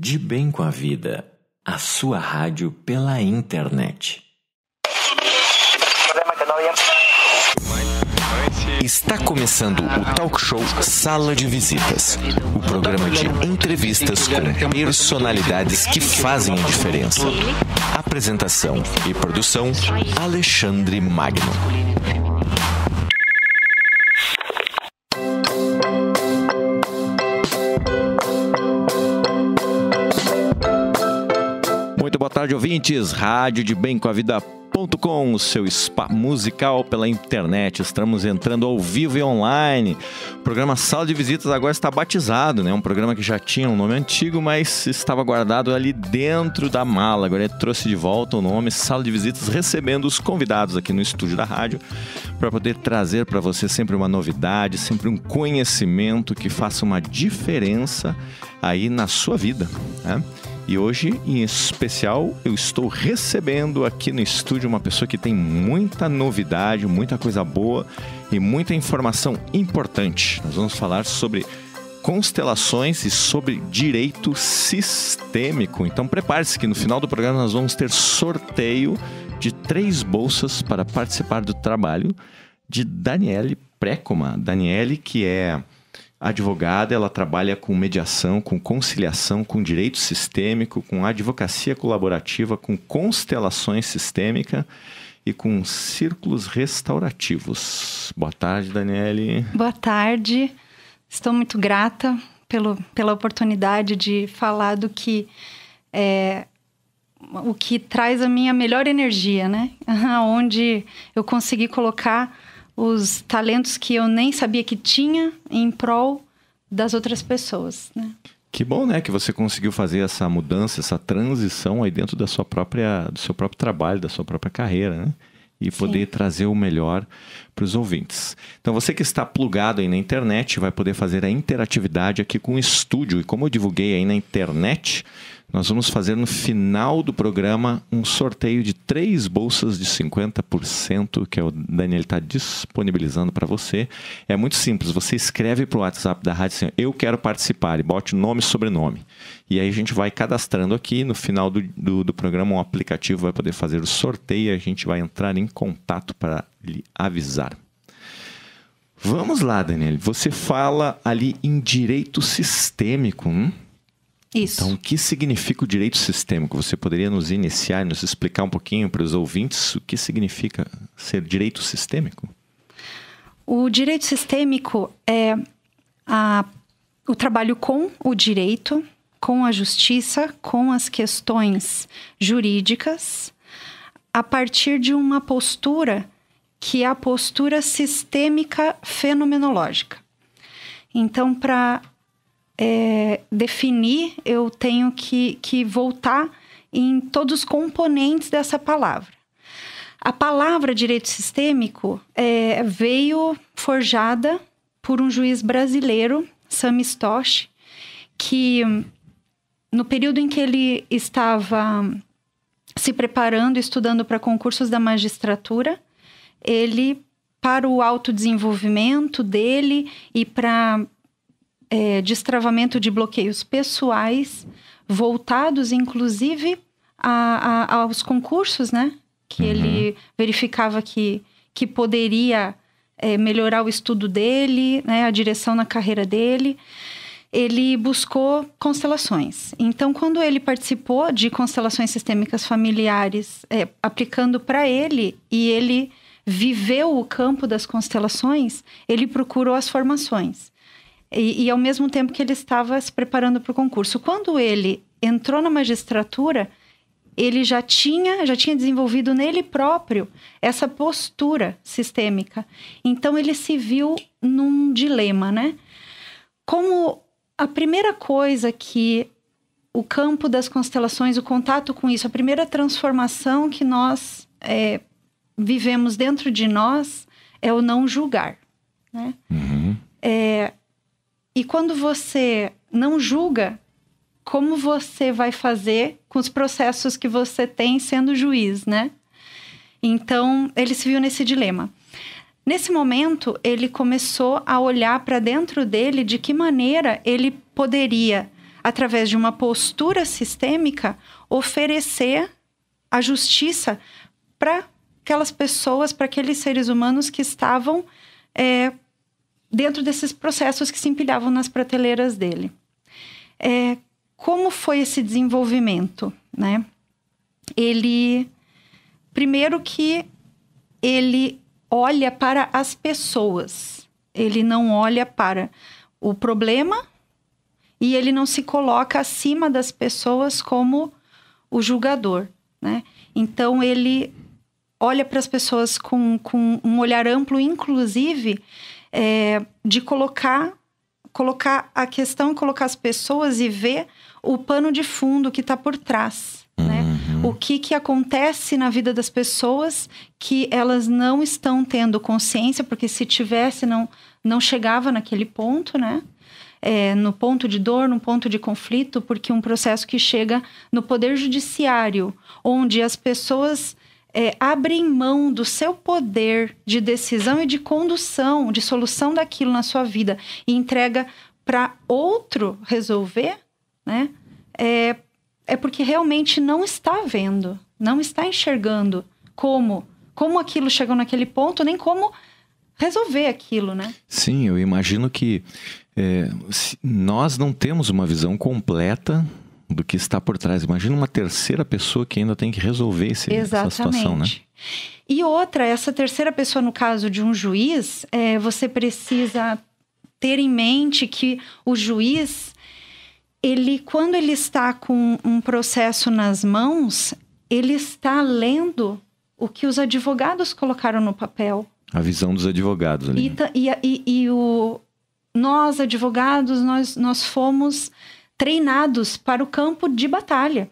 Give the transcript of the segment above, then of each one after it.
De Bem com a Vida, a sua rádio pela internet. Está começando o talk show Sala de Visitas, o programa de entrevistas com personalidades que fazem a diferença. Apresentação e produção, Alexandre Magno. Muito boa tarde, ouvintes. Rádio de Bem com a Vida.com, o seu spa musical pela internet. Estamos entrando ao vivo e online. O programa Sala de Visitas agora está batizado, né? Um programa que já tinha um nome antigo, mas estava guardado ali dentro da mala. Agora ele trouxe de volta o nome Sala de Visitas, recebendo os convidados aqui no estúdio da rádio para poder trazer para você sempre uma novidade, sempre um conhecimento que faça uma diferença aí na sua vida, né? E hoje, em especial, eu estou recebendo aqui no estúdio uma pessoa que tem muita novidade, muita coisa boa e muita informação importante. Nós vamos falar sobre constelações e sobre direito sistêmico. Então prepare-se que no final do programa nós vamos ter sorteio de 3 bolsas para participar do trabalho de Daniele Precoma. Daniele, que é advogada, ela trabalha com mediação, com conciliação, com direito sistêmico, com advocacia colaborativa, com constelações sistêmica e com círculos restaurativos. Boa tarde, Daniele. Boa tarde. Estou muito grata pela oportunidade de falar do que o que traz a minha melhor energia, né? Onde eu consegui colocar os talentos que eu nem sabia que tinha em prol das outras pessoas, né? Que bom, né? Que você conseguiu fazer essa mudança, essa transição aí dentro do seu próprio trabalho, da sua própria carreira, né? E poder trazer o melhor para os ouvintes. Então, você que está plugado aí na internet vai poder fazer a interatividade aqui com o estúdio. E como eu divulguei aí na internet, nós vamos fazer no final do programa um sorteio de 3 bolsas de 50% que o Daniel está disponibilizando para você. É muito simples, você escreve para o WhatsApp da rádio assim, eu quero participar, e bote nome e sobrenome. E aí a gente vai cadastrando aqui, no final do programa um aplicativo vai poder fazer o sorteio e a gente vai entrar em contato para lhe avisar. Vamos lá, Daniel, você fala ali em direito sistêmico, Isso. Então, o que significa o direito sistêmico? Você poderia nos iniciar, nos explicar um pouquinho para os ouvintes o que significa ser direito sistêmico? O direito sistêmico é o trabalho com o direito, com a justiça, com as questões jurídicas, a partir de uma postura que é a postura sistêmica fenomenológica. Então, para definir, eu tenho que voltar em todos os componentes dessa palavra. A palavra direito sistêmico veio forjada por um juiz brasileiro, Sami Stosch, que no período em que ele estava se preparando, estudando para concursos da magistratura, ele, para o autodesenvolvimento dele e para destravamento de bloqueios pessoais, voltados inclusive aos concursos, né? Que ele verificava que poderia melhorar o estudo dele, né? A direção na carreira dele. Ele buscou constelações. Então, quando ele participou de constelações sistêmicas familiares, aplicando para ele, e ele viveu o campo das constelações, ele procurou as formações. E ao mesmo tempo que ele estava se preparando para o concurso. Quando ele entrou na magistratura, ele já tinha desenvolvido nele próprio essa postura sistêmica. Então, ele se viu num dilema, né? Como a primeira coisa que o campo das constelações, o contato com isso, a primeira transformação que nós vivemos dentro de nós é o não julgar, né? E quando você não julga, como você vai fazer com os processos que você tem sendo juiz, né? Então, ele se viu nesse dilema. Nesse momento, ele começou a olhar para dentro dele de que maneira ele poderia através de uma postura sistêmica, oferecer a justiça para aquelas pessoas, para aqueles seres humanos que estavam dentro desses processos que se empilhavam nas prateleiras dele. Como foi esse desenvolvimento, né? Primeiro que ele olha para as pessoas, ele não olha para o problema e ele não se coloca acima das pessoas como o julgador, né? Então, ele olha para as pessoas com um olhar amplo, inclusive, de colocar a questão, colocar as pessoas e ver o pano de fundo que está por trás, né? O que acontece na vida das pessoas que elas não estão tendo consciência, porque se tivesse, não chegava naquele ponto, né? No ponto de dor, no ponto de conflito, porque um processo que chega no poder judiciário, onde as pessoas abrem mão do seu poder de decisão e de condução, de solução daquilo na sua vida e entrega para outro resolver, né? É porque realmente não está vendo, não está enxergando como aquilo chegou naquele ponto, nem como resolver aquilo, né? Sim, eu imagino que nós não temos uma visão completa do que está por trás. Imagina uma terceira pessoa que ainda tem que resolver essa situação, né? E outra, essa terceira pessoa, no caso de um juiz, você precisa ter em mente que o juiz, quando ele está com um processo nas mãos, ele está lendo o que os advogados colocaram no papel. A visão dos advogados ali. Nós, advogados, nós fomos treinados para o campo de batalha.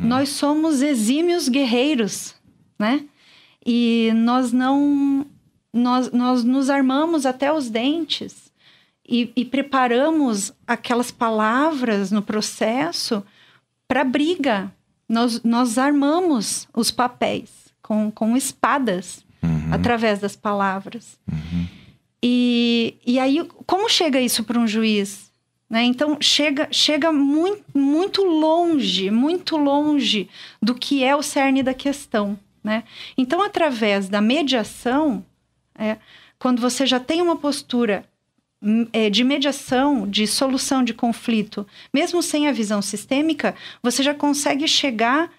Nós somos exímios guerreiros, né? E nós nos armamos até os dentes e preparamos aquelas palavras no processo para briga. Nós armamos os papéis com espadas através das palavras. E aí, como chega isso para um juiz? Né? Então, chega muito longe do que é o cerne da questão. Né? Então, através da mediação, quando você já tem uma postura de mediação, de solução de conflito, mesmo sem a visão sistêmica, você já consegue chegar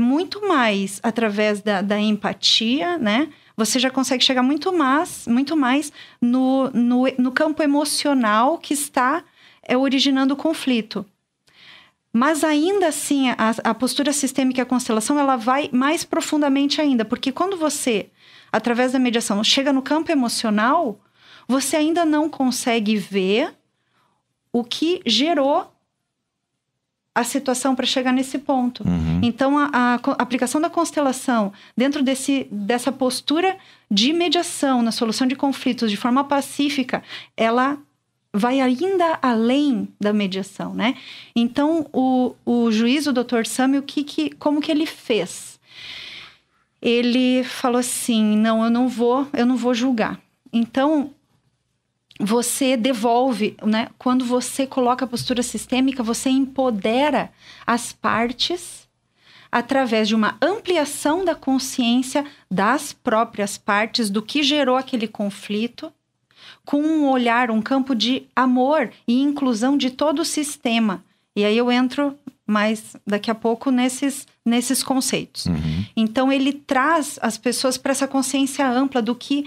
muito mais através da empatia, né? Você já consegue chegar muito mais no campo emocional que está originando o conflito. Mas ainda assim, a postura sistêmica e a constelação, ela vai mais profundamente ainda, porque quando você, através da mediação, chega no campo emocional, você ainda não consegue ver o que gerou a situação para chegar nesse ponto. Então, a aplicação da constelação dentro dessa postura de mediação na solução de conflitos de forma pacífica, ela vai ainda além da mediação, né? Então, o juiz, o Dr. Sami, como que ele fez? Ele falou assim, não, eu não vou julgar. Então, você devolve, né? Quando você coloca a postura sistêmica, você empodera as partes através de uma ampliação da consciência das próprias partes, do que gerou aquele conflito, com um olhar, um campo de amor e inclusão de todo o sistema. E aí eu entro mais daqui a pouco nesses conceitos. Então, ele traz as pessoas para essa consciência ampla do que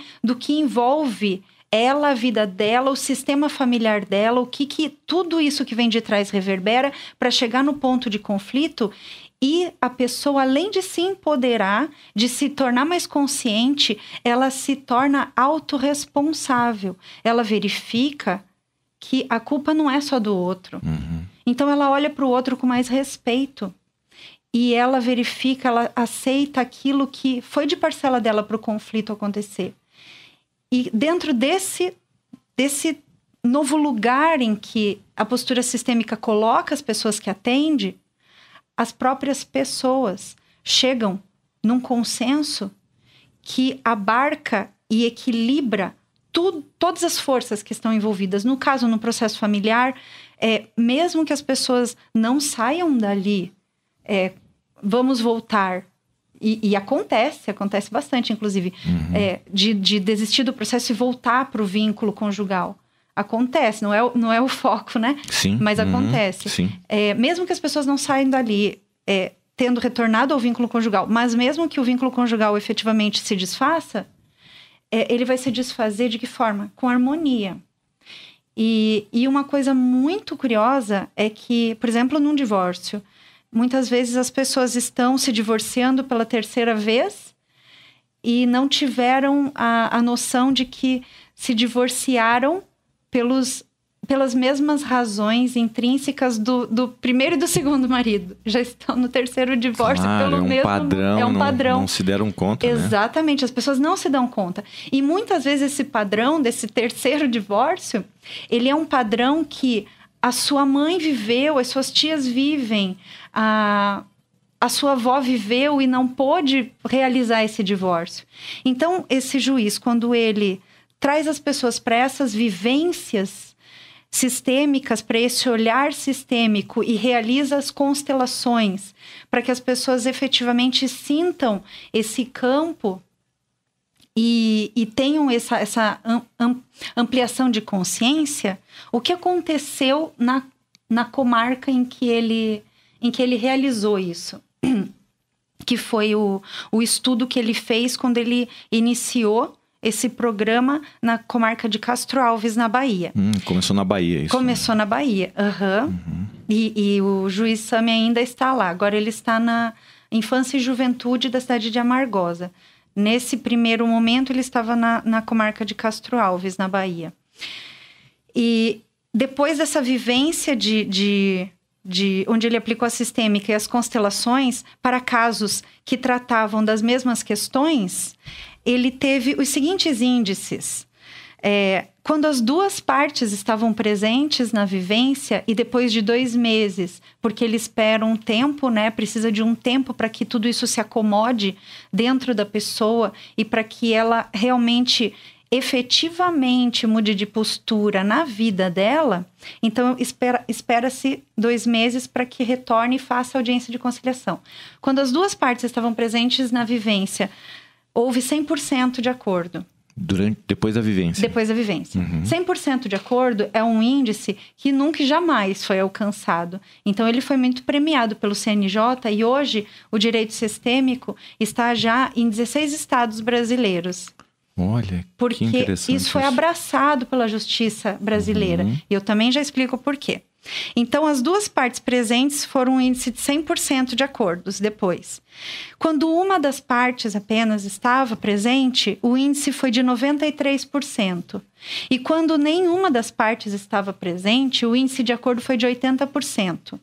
envolve ela, a vida dela, o sistema familiar dela, o que tudo isso que vem de trás reverbera para chegar no ponto de conflito. E a pessoa, além de se empoderar, de se tornar mais consciente, ela se torna autorresponsável. Ela verifica que a culpa não é só do outro. Então, ela olha para o outro com mais respeito. E ela verifica, ela aceita aquilo que foi de parcela dela para o conflito acontecer. E dentro desse novo lugar em que a postura sistêmica coloca as pessoas que atende, as próprias pessoas chegam num consenso que abarca e equilibra todas as forças que estão envolvidas. No caso, no processo familiar, mesmo que as pessoas não saiam dali, vamos voltar. E acontece bastante, inclusive, de desistir do processo e voltar para o vínculo conjugal. Acontece, não é o foco, né? Sim. Mas acontece. Sim. Mesmo que as pessoas não saiam dali tendo retornado ao vínculo conjugal, mas mesmo que o vínculo conjugal efetivamente se desfaça, ele vai se desfazer de que forma? Com harmonia. E uma coisa muito curiosa é que, por exemplo, num divórcio, muitas vezes as pessoas estão se divorciando pela terceira vez e não tiveram a noção de que se divorciaram pelas mesmas razões intrínsecas do primeiro e do segundo marido. Já estão no terceiro divórcio pelo mesmo... Padrão, é um padrão. Não se deram conta, Exatamente, as pessoas não se dão conta. E muitas vezes esse padrão desse terceiro divórcio, ele é um padrão que a sua mãe viveu, as suas tias vivem, a sua avó viveu e não pôde realizar esse divórcio. Então, esse juiz, quando ele traz as pessoas para essas vivências sistêmicas, para esse olhar sistêmico e realiza as constelações, para que as pessoas efetivamente sintam esse campo e tenham essa ampliação de consciência, o que aconteceu na comarca em que ele realizou isso, que foi o estudo que ele fez quando ele iniciou esse programa na comarca de Castro Alves, na Bahia. Começou na Bahia, isso. Começou na Bahia, E o juiz Sami ainda está lá. Agora ele está na infância e juventude da cidade de Amargosa. Nesse primeiro momento, ele estava na comarca de Castro Alves, na Bahia. E depois dessa vivência de onde ele aplicou a sistêmica e as constelações para casos que tratavam das mesmas questões, ele teve os seguintes índices. Quando as duas partes estavam presentes na vivência e depois de 2 meses, porque ele espera um tempo, né? Precisa de um tempo para que tudo isso se acomode dentro da pessoa e para que ela realmente, efetivamente mude de postura na vida dela. Então, espera-se 2 meses para que retorne e faça audiência de conciliação. Quando as duas partes estavam presentes na vivência, houve 100% de acordo. Depois da vivência. Depois da vivência. 100% de acordo é um índice que nunca e jamais foi alcançado. Então, ele foi muito premiado pelo CNJ e hoje o direito sistêmico está já em 16 estados brasileiros. Olha, porque que interessante. Isso foi abraçado pela justiça brasileira. E eu também já explico por quê. Então, as duas partes presentes foram um índice de 100% de acordos depois. Quando uma das partes apenas estava presente, o índice foi de 93%. E quando nenhuma das partes estava presente, o índice de acordo foi de 80%.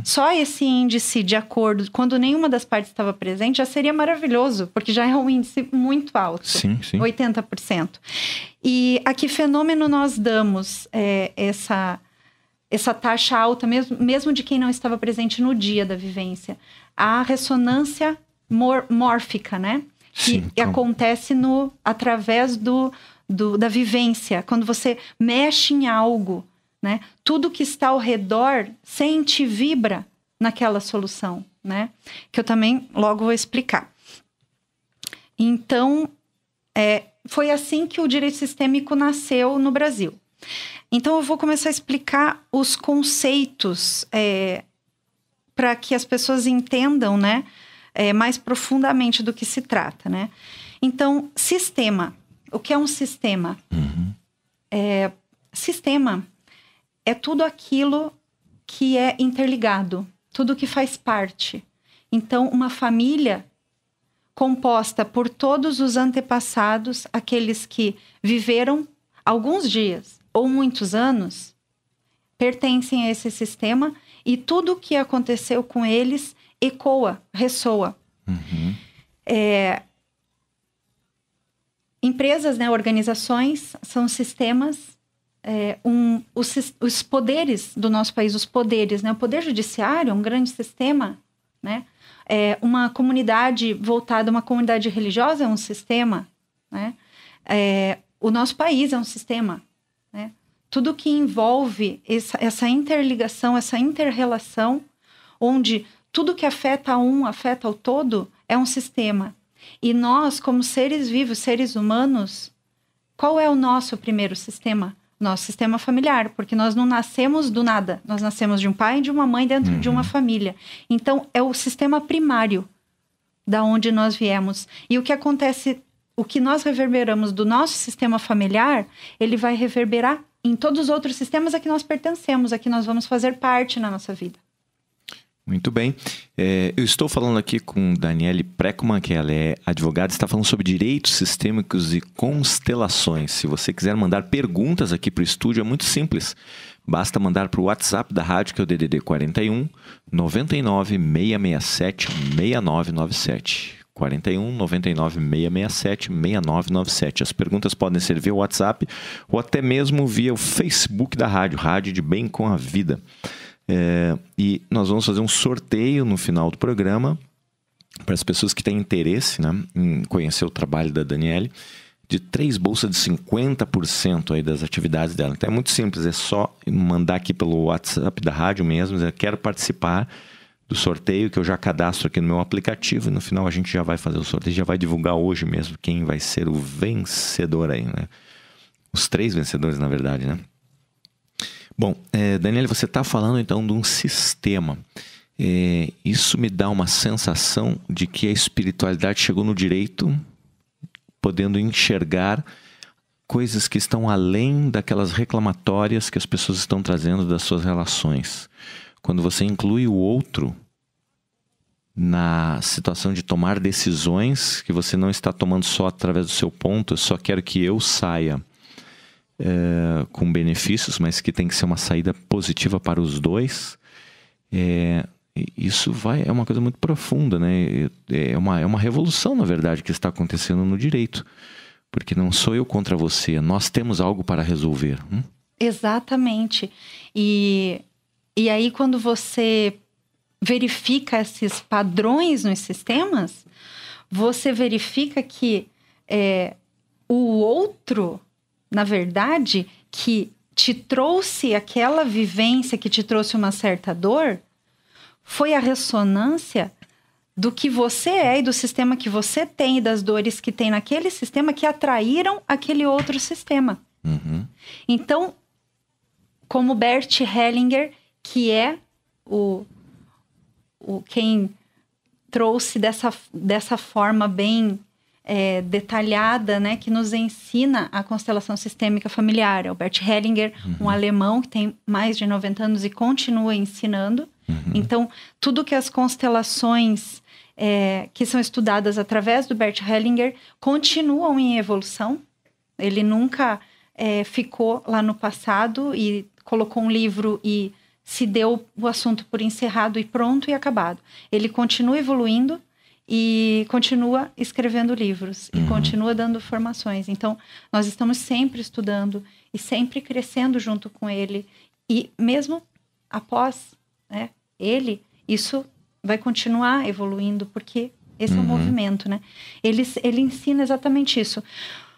Só esse índice de acordo, quando nenhuma das partes estava presente, já seria maravilhoso, porque já é um índice muito alto. Sim. 80%. E a que fenômeno nós damos essa taxa alta, mesmo de quem não estava presente no dia da vivência? A ressonância mórfica, né? Que acontece através da vivência. Quando você mexe em algo, né? Tudo que está ao redor sente e vibra naquela solução, né? Que eu também logo vou explicar. Então, foi assim que o direito sistêmico nasceu no Brasil. Então, eu vou começar a explicar os conceitos para que as pessoas entendam, né, mais profundamente do que se trata, né? Então, sistema. O que é um sistema? Sistema é tudo aquilo que é interligado, tudo que faz parte. Então, uma família composta por todos os antepassados, aqueles que viveram alguns dias ou muitos anos, pertencem a esse sistema e tudo o que aconteceu com eles ecoa, ressoa. Empresas, né, organizações, são sistemas, os poderes do nosso país, os poderes, né, o poder judiciário é um grande sistema, né? Uma comunidade voltada, uma comunidade religiosa é um sistema, né? O nosso país é um sistema, né? tudo que envolve essa interligação, essa inter-relação, onde tudo que afeta um, afeta o todo, é um sistema. E nós, como seres vivos, seres humanos, qual é o nosso primeiro sistema? Nosso sistema familiar, porque nós não nascemos do nada. Nós nascemos de um pai e de uma mãe dentro de uma família. Então, é o sistema primário da onde nós viemos. E o que acontece, o que nós reverberamos do nosso sistema familiar, ele vai reverberar em todos os outros sistemas a que nós pertencemos, a que nós vamos fazer parte na nossa vida. Muito bem. Eu estou falando aqui com Daniele Preckmann, que ela é advogada, está falando sobre direitos sistêmicos e constelações. Se você quiser mandar perguntas aqui para o estúdio, é muito simples. Basta mandar para o WhatsApp da rádio, que é o DDD 41 99 667 6997. 41 99 667 6997. As perguntas podem ser via WhatsApp ou até mesmo via o Facebook da rádio, Rádio de Bem com a Vida. E nós vamos fazer um sorteio no final do programa para as pessoas que têm interesse, né, em conhecer o trabalho da Daniele, de 3 bolsas de 50% aí das atividades dela. Então é muito simples, é só mandar aqui pelo WhatsApp da rádio mesmo, eu quero participar do sorteio, que eu já cadastro aqui no meu aplicativo, e no final a gente já vai fazer o sorteio, já vai divulgar hoje mesmo quem vai ser o vencedor aí, né? Os 3 vencedores, na verdade, né? Bom, Daniele, você está falando então de um sistema. Isso me dá uma sensação de que a espiritualidade chegou no direito, podendo enxergar coisas que estão além daquelas reclamatórias que as pessoas estão trazendo das suas relações. Quando você inclui o outro na situação de tomar decisões que você não está tomando só através do seu ponto, eu só quero que eu saia com benefícios, mas que tem que ser uma saída positiva para os dois, isso é uma coisa muito profunda, né? É uma revolução, na verdade, que está acontecendo no direito, porque não sou eu contra você, nós temos algo para resolver. Exatamente. E aí, quando você verifica esses padrões nos sistemas, você verifica que o outro, na verdade, que te trouxe aquela vivência, que te trouxe uma certa dor, foi a ressonância do que você é e do sistema que você tem e das dores que tem naquele sistema que atraíram aquele outro sistema. Uhum. Então, como Bert Hellinger, que é quem trouxe dessa forma bem detalhada, né, que nos ensina a constelação sistêmica familiar. É o Bert Hellinger, um alemão que tem mais de 90 anos e continua ensinando. Então, tudo que as constelações que são estudadas através do Bert Hellinger continuam em evolução. Ele nunca ficou lá no passado e colocou um livro e se deu o assunto por encerrado e pronto e acabado. Ele continua evoluindo e continua escrevendo livros e continua dando formações. Então, nós estamos sempre estudando e sempre crescendo junto com ele. E mesmo após, né, ele, isso vai continuar evoluindo, porque esse é o movimento, né? Ele ensina exatamente isso.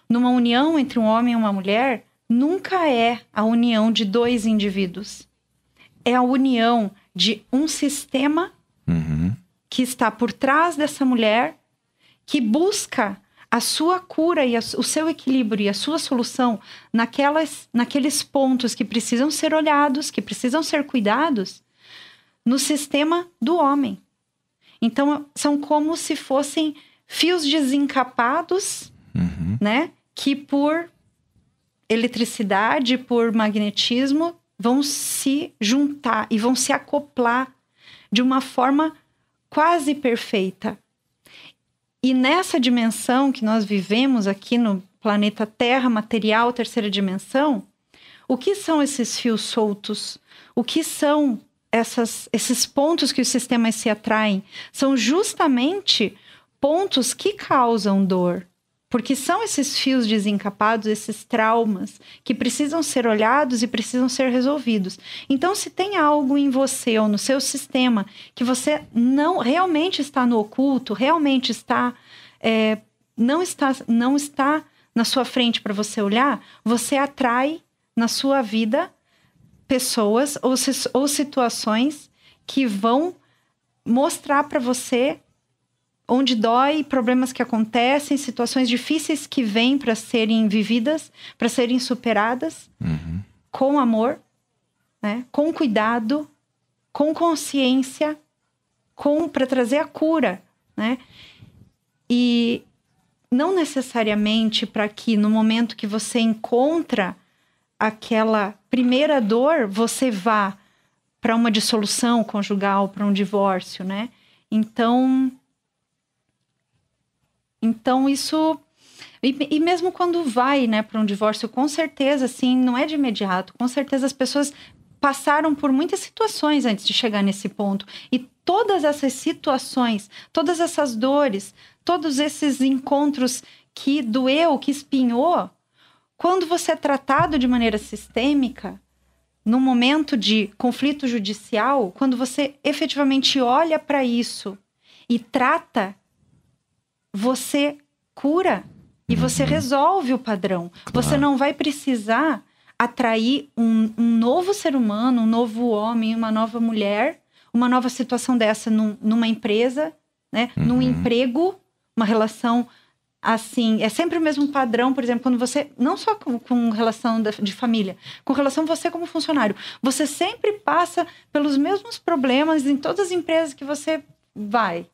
Numa união entre um homem e uma mulher, nunca é a união de 2 indivíduos. É a união de um sistema que está por trás dessa mulher, que busca a sua cura e o seu equilíbrio e a sua solução naqueles pontos que precisam ser olhados, que precisam ser cuidados, no sistema do homem. Então, são como se fossem fios desencapados, né? Que por eletricidade, por magnetismo, vão se juntar e vão se acoplar de uma forma quase perfeita. E nessa dimensão que nós vivemos aqui no planeta Terra, material, 3ª dimensão, o que são esses fios soltos? O que são esses pontos que os sistemas se atraem? São justamente pontos que causam dor. Porque são esses fios desencapados, esses traumas, que precisam ser olhados e precisam ser resolvidos. Então, se tem algo em você ou no seu sistema que você não realmente está no oculto, realmente está, não está na sua frente para você olhar, você atrai na sua vida pessoas ou situações que vão mostrar para você onde dói, problemas que acontecem, situações difíceis que vêm para serem vividas, para serem superadas, com amor, né? Com cuidado, com consciência, para trazer a cura, né? E não necessariamente para que no momento que você encontra aquela primeira dor, você vá para uma dissolução conjugal, para um divórcio, né? Então isso... E mesmo quando vai, né, para um divórcio, com certeza, assim, não é de imediato. Com certeza as pessoas passaram por muitas situações antes de chegar nesse ponto. E todas essas situações, todas essas dores, todos esses encontros que doeu, que espinhou, quando você é tratado de maneira sistêmica, no momento de conflito judicial, quando você efetivamente olha para isso e trata, você cura e você resolve o padrão. Claro. Você não vai precisar atrair um novo ser humano, um novo homem, uma nova mulher, uma nova situação dessa numa empresa, né? Num emprego, uma relação assim. É sempre o mesmo padrão, por exemplo, quando você... Não só com relação de família, com relação a você como funcionário. Você sempre passa pelos mesmos problemas em todas as empresas que você vai.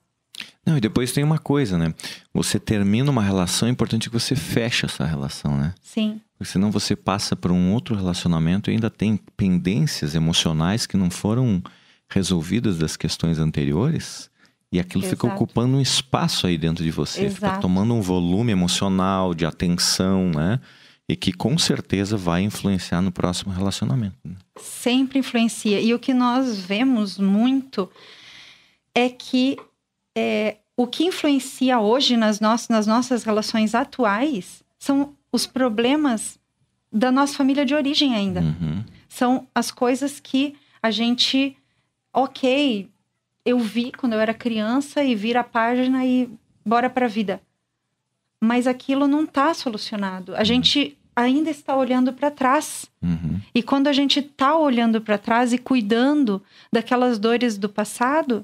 Não, e depois tem uma coisa, né? Você termina uma relação, é importante que você feche essa relação, né? Sim. Porque senão você passa por um outro relacionamento e ainda tem pendências emocionais que não foram resolvidas das questões anteriores. E aquilo fica ocupando um espaço aí dentro de você. Fica tomando um volume emocional, de atenção, né? E que com certeza vai influenciar no próximo relacionamento, né? Sempre influencia. E o que nós vemos muito é que o que influencia hoje nas nossas relações atuais são os problemas da nossa família de origem ainda. São as coisas que a gente... Ok, eu vi quando eu era criança e vira a página e bora pra vida. Mas aquilo não está solucionado. A gente ainda está olhando para trás. E quando a gente está olhando para trás e cuidando daquelas dores do passado...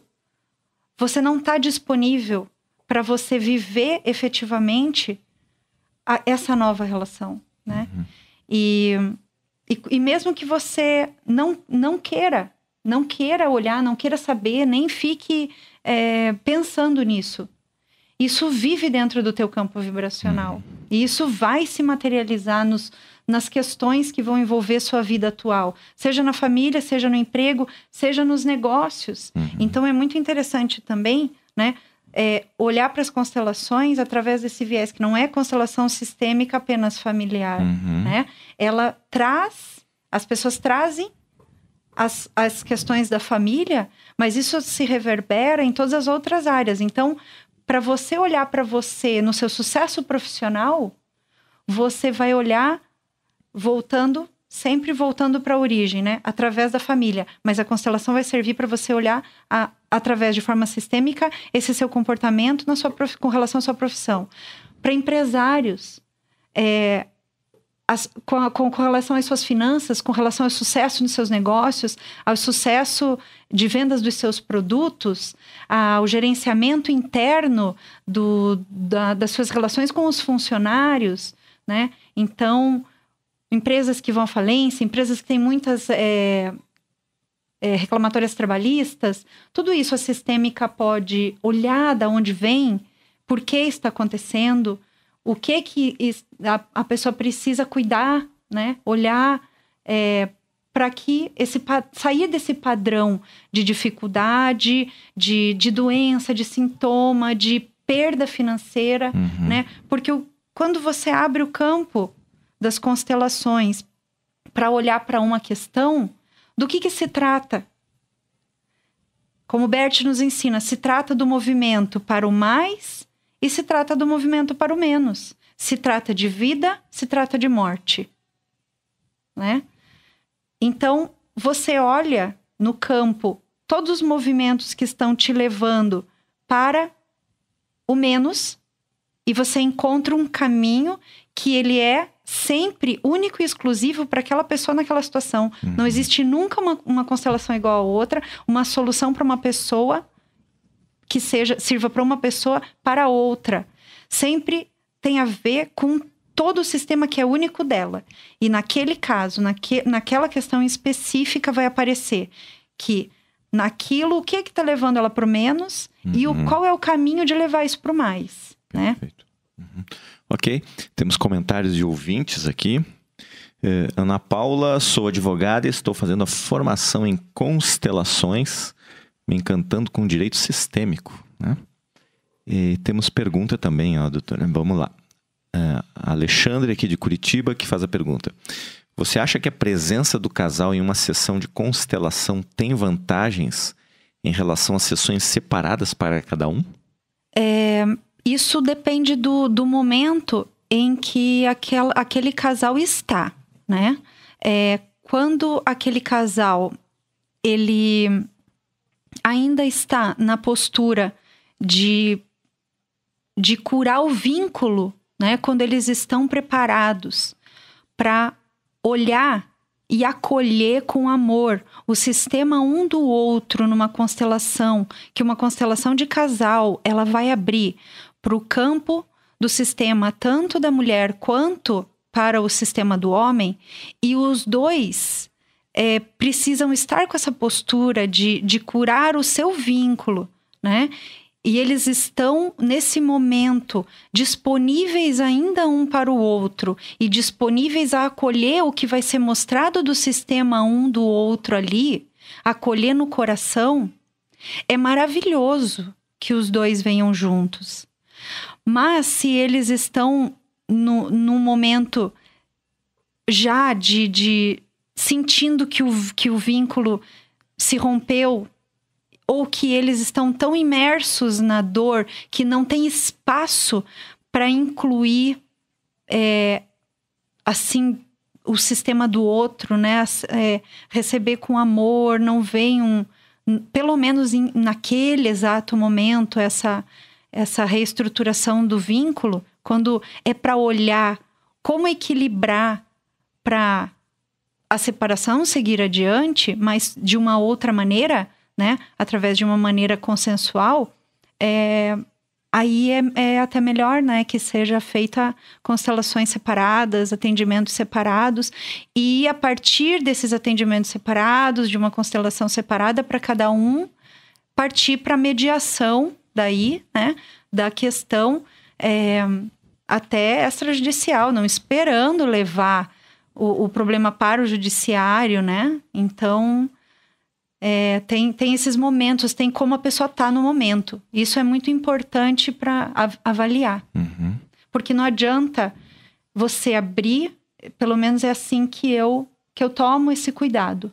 Você não está disponível para você viver efetivamente essa nova relação, né? E mesmo que você não queira olhar, não queira saber, nem fique pensando nisso. Isso vive dentro do teu campo vibracional. E isso vai se materializar nas questões que vão envolver sua vida atual. Seja na família, seja no emprego, seja nos negócios. Então, é muito interessante também, né? Olhar para as constelações através desse viés, que não é constelação sistêmica apenas familiar, né? Ela traz... As pessoas trazem as questões da família, mas isso se reverbera em todas as outras áreas. Então, para você olhar para você no seu sucesso profissional, você vai olhar sempre voltando para a origem, né? Através da família. Mas a constelação vai servir para você olhar através de forma sistêmica esse seu comportamento com relação à sua profissão. Para empresários, com relação às suas finanças, com relação ao sucesso nos seus negócios, ao sucesso de vendas dos seus produtos, ao gerenciamento interno das suas relações com os funcionários, né? Então, empresas que vão à falência, empresas que têm muitas reclamatórias trabalhistas, tudo isso a sistêmica pode olhar de onde vem, por que está acontecendo, o que a pessoa precisa cuidar, né? Olhar para que sair desse padrão de dificuldade, de doença, de sintoma, de perda financeira, né? Porque quando você abre o campo das constelações para olhar para uma questão, do que se trata? Como Bert nos ensina, se trata do movimento para o mais e se trata do movimento para o menos. Se trata de vida, se trata de morte, né? Então, você olha no campo todos os movimentos que estão te levando para o menos e você encontra um caminho que ele é sempre único e exclusivo para aquela pessoa naquela situação. Não existe nunca uma constelação igual a outra, uma solução para uma pessoa que sirva para uma pessoa para outra. Sempre tem a ver com todo o sistema que é único dela. E naquele caso, naquela questão específica vai aparecer que naquilo, o que está levando ela para o menos e qual é o caminho de levar isso para o mais. Perfeito. Né? Ok, temos comentários de ouvintes aqui. Ana Paula, sou advogada e estou fazendo a formação em constelações, me encantando com direito sistêmico. Né? E temos pergunta também, doutora. Vamos lá. Alexandre, aqui de Curitiba, que faz a pergunta. Você acha que a presença do casal em uma sessão de constelação tem vantagens em relação às sessões separadas para cada um? Isso depende do momento em que aquele casal está, né? Quando aquele casal, ele ainda está na postura de curar o vínculo, né? Quando eles estão preparados para olhar e acolher com amor o sistema um do outro numa constelação, que uma constelação de casal, ela vai abrir para o campo do sistema, tanto da mulher quanto para o sistema do homem, e os dois precisam estar com essa postura de curar o seu vínculo, né? E eles estão, nesse momento, disponíveis ainda um para o outro e disponíveis a acolher o que vai ser mostrado do sistema um do outro ali, acolher no coração. É maravilhoso que os dois venham juntos. Mas se eles estão num momento já de sentindo que o vínculo se rompeu, ou que eles estão tão imersos na dor que não tem espaço para incluir, assim, o sistema do outro, né? Receber com amor, não vem pelo menos naquele exato momento, essa reestruturação do vínculo, quando é para olhar como equilibrar para a separação seguir adiante, mas de uma outra maneira, né? Através de uma maneira consensual, aí é até melhor, né? Que seja feita constelações separadas, atendimentos separados, e a partir desses atendimentos separados, de uma constelação separada para cada um, partir para a mediação daí, né? Da questão até extrajudicial, não esperando levar o problema para o judiciário, né? Então tem esses momentos, tem como a pessoa está no momento. Isso é muito importante para avaliar. Porque não adianta você abrir, pelo menos é assim que eu tomo esse cuidado.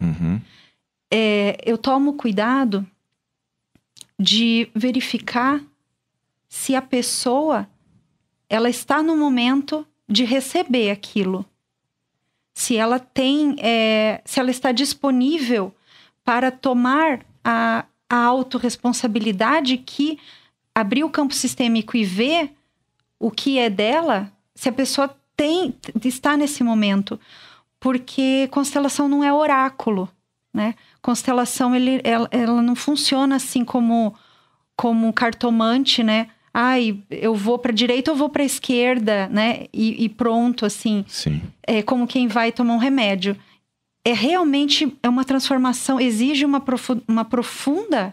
Eu tomo cuidado de verificar se a pessoa ela está no momento de receber aquilo. Se ela se ela está disponível para tomar a autorresponsabilidade que abrir o campo sistêmico e ver o que é dela, se a pessoa está nesse momento. Porque constelação não é oráculo, né? Constelação, ela não funciona assim como cartomante, né? Eu vou para a direita ou vou para a esquerda, né? E pronto, assim. Sim. É como quem vai tomar um remédio. Realmente uma transformação, exige uma profunda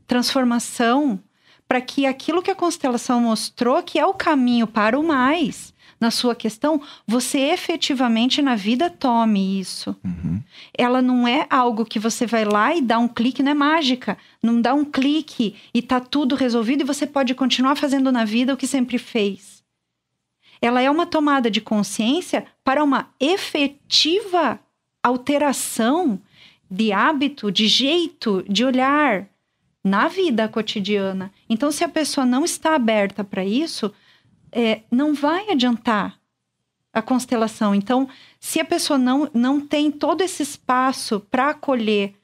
transformação para que aquilo que a constelação mostrou, que é o caminho para o mais, na sua questão, você efetivamente na vida tome isso. Ela não é algo que você vai lá e dá um clique, não é mágica. Não dá um clique e tá tudo resolvido e você pode continuar fazendo na vida o que sempre fez. Ela é uma tomada de consciência para uma efetiva alteração de hábito, de jeito, de olhar na vida cotidiana. Então, se a pessoa não está aberta para isso, não vai adiantar a constelação. Então, se a pessoa não tem todo esse espaço para acolher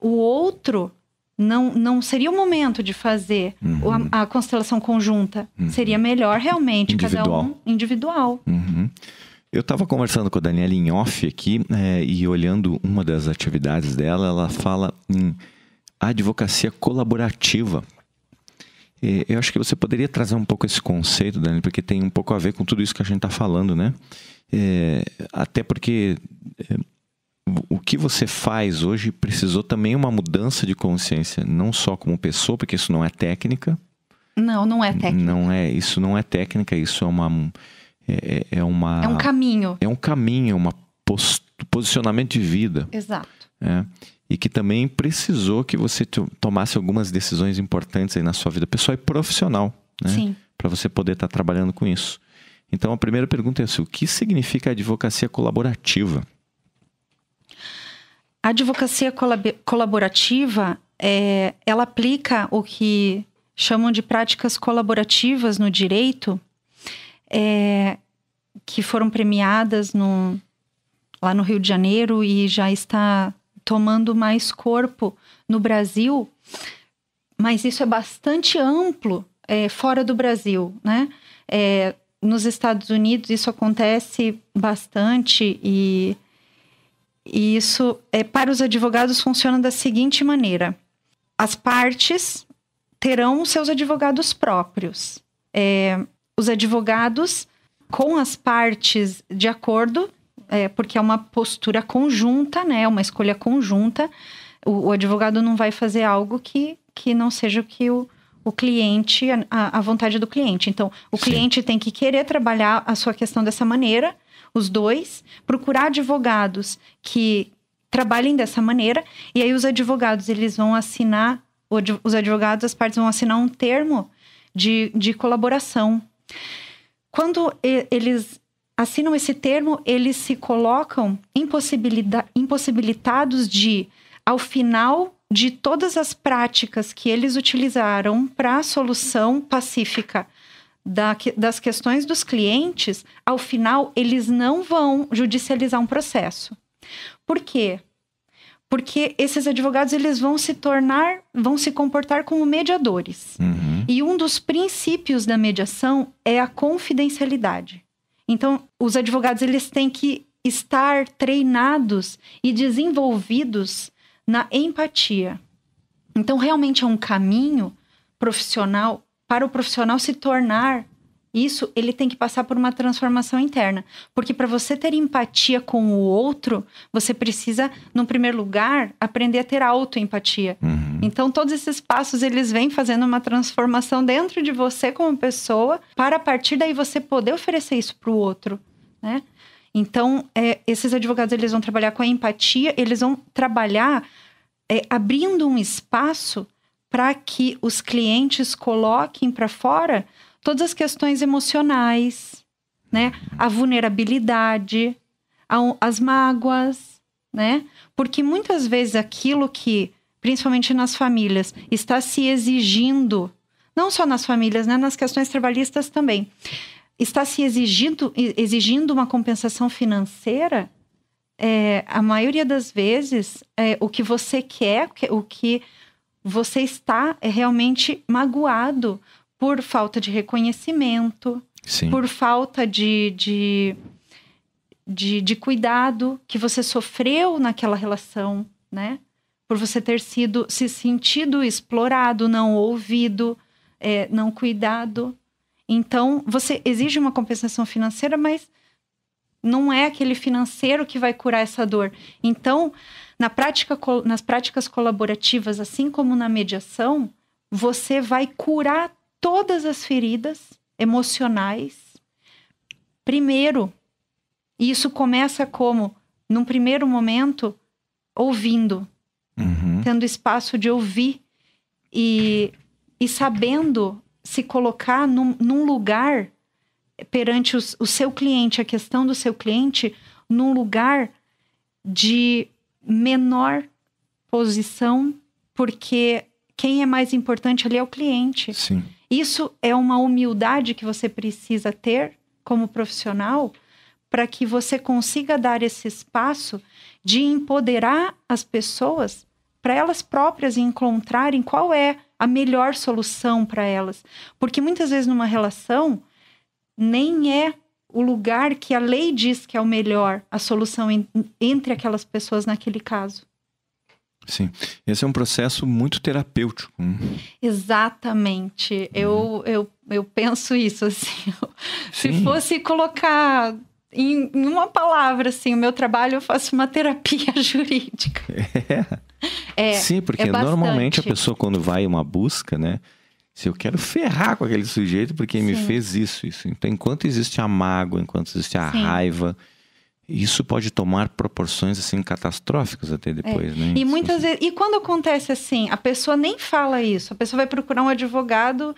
o outro, não seria o momento de fazer a constelação conjunta. Seria melhor realmente individual. Cada um individual. Eu estava conversando com a Daniela em off aqui, e olhando uma das atividades dela, ela fala em advocacia colaborativa. Eu acho que você poderia trazer um pouco esse conceito, Daniela, porque tem um pouco a ver com tudo isso que a gente está falando, né? Até porque o que você faz hoje precisou também uma mudança de consciência, não só como pessoa, porque isso não é técnica. Não é técnica. Isso não é técnica, isso é um caminho. É um caminho, posicionamento de vida. Exato. E que também precisou que você tomasse algumas decisões importantes aí na sua vida pessoal e profissional, né? Sim. Para você poder estar trabalhando com isso. Então, a primeira pergunta é assim, o que significa advocacia colaborativa? A advocacia colaborativa, ela aplica o que chamam de práticas colaborativas no direito, que foram premiadas lá no Rio de Janeiro e já está tomando mais corpo no Brasil, mas isso é bastante amplo fora do Brasil, né? Nos Estados Unidos isso acontece bastante e isso, para os advogados, funciona da seguinte maneira. As partes terão seus advogados próprios. Os advogados com as partes de acordo, porque é uma postura conjunta, né? Uma escolha conjunta. O advogado não vai fazer algo que não seja o que o cliente, a vontade do cliente. Então, o Sim. cliente tem que querer trabalhar a sua questão dessa maneira, os dois, procurar advogados que trabalhem dessa maneira, e aí os advogados, eles vão assinar, as partes vão assinar um termo de colaboração. Quando eles assinam esse termo, eles se colocam impossibilitados de, ao final de todas as práticas que eles utilizaram para a solução pacífica das questões dos clientes, ao final eles não vão judicializar um processo. Por quê? Porque esses advogados, eles vão se comportar como mediadores. Uhum. E um dos princípios da mediação é a confidencialidade. Então, os advogados, eles têm que estar treinados e desenvolvidos na empatia. Então, realmente é um caminho profissional. Para o profissional se tornar isso, ele tem que passar por uma transformação interna. Porque para você ter empatia com o outro, você precisa, no primeiro lugar, aprender a ter autoempatia. Uhum. Então, todos esses passos, eles vêm fazendo uma transformação dentro de você como pessoa, para a partir daí você poder oferecer isso para o outro, né? Então, esses advogados, eles vão trabalhar com a empatia, eles vão trabalhar abrindo um espaço para que os clientes coloquem para fora todas as questões emocionais, né? A vulnerabilidade, as mágoas, né? Porque muitas vezes aquilo que, principalmente nas famílias, está se exigindo, não só nas famílias, né? Nas questões trabalhistas também, está se exigindo uma compensação financeira, a maioria das vezes, o que você quer, o que você está realmente magoado por falta de reconhecimento, Sim. por falta de cuidado que você sofreu naquela relação, né? Por você ter se sentido explorado, não ouvido, não cuidado. Então, você exige uma compensação financeira, mas não é aquele financeiro que vai curar essa dor. Então, nas práticas colaborativas, assim como na mediação, você vai curar todas as feridas emocionais. Primeiro, e isso começa como, num primeiro momento, ouvindo. Uhum. Tendo espaço de ouvir e sabendo se colocar num lugar perante o seu cliente, a questão do seu cliente, num lugar de menor posição, porque quem é mais importante ali é o cliente. Sim. Isso é uma humildade que você precisa ter como profissional para que você consiga dar esse espaço de empoderar as pessoas para elas próprias encontrarem qual é a melhor solução para elas. Porque muitas vezes numa relação nem é o lugar que a lei diz que é o melhor, a solução entre aquelas pessoas naquele caso. Sim. Esse é um processo muito terapêutico. Exatamente. Eu penso isso, assim. Se fosse colocar em uma palavra, assim, o meu trabalho, eu faço uma terapia jurídica. Sim, porque normalmente a pessoa, quando vai em uma busca, né? Se eu quero ferrar com aquele sujeito porque me fez isso. Então, enquanto existe a mágoa, enquanto existe a raiva, isso pode tomar proporções, assim, catastróficas até depois, né? E muitas vezes... E quando acontece assim, a pessoa nem fala isso. A pessoa vai procurar um advogado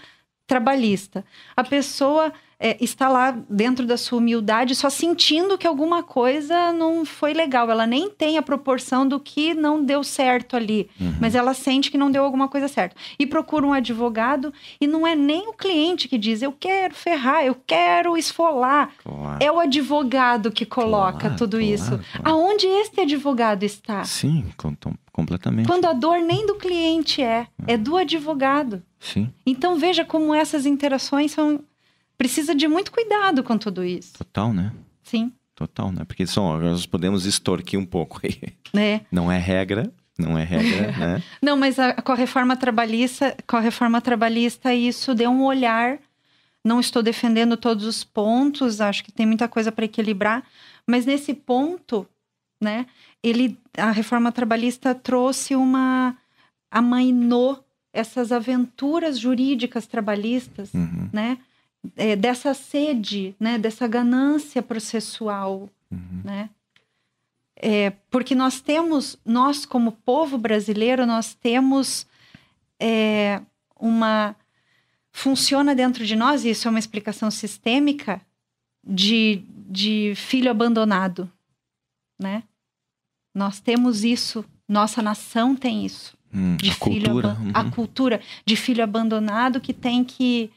trabalhista. A pessoa está lá dentro da sua humildade só sentindo que alguma coisa não foi legal. Ela nem tem a proporção do que não deu certo ali. Mas ela sente que não deu alguma coisa certa. E procura um advogado e não é nem o cliente que diz eu quero ferrar, eu quero esfolar. Claro. É o advogado que coloca tudo isso. Aonde este advogado está? Sim, completamente. Quando a dor nem do cliente é do advogado. Sim. Então veja como essas interações precisa de muito cuidado com tudo isso. Total, né? Sim. Total, né? Porque nós podemos extorquir um pouco aí. Não é regra, né? Não, mas com a reforma trabalhista isso deu um olhar. Não estou defendendo todos os pontos, acho que tem muita coisa para equilibrar, mas nesse ponto, né, a reforma trabalhista trouxe amainou essas aventuras jurídicas trabalhistas, né? Dessa sede, né? Dessa ganância processual, né? Porque nós como povo brasileiro, nós temos funciona dentro de nós, e isso é uma explicação sistêmica, de filho abandonado, né? Nós temos isso, nossa nação tem isso. A cultura de filho abandonado que tem que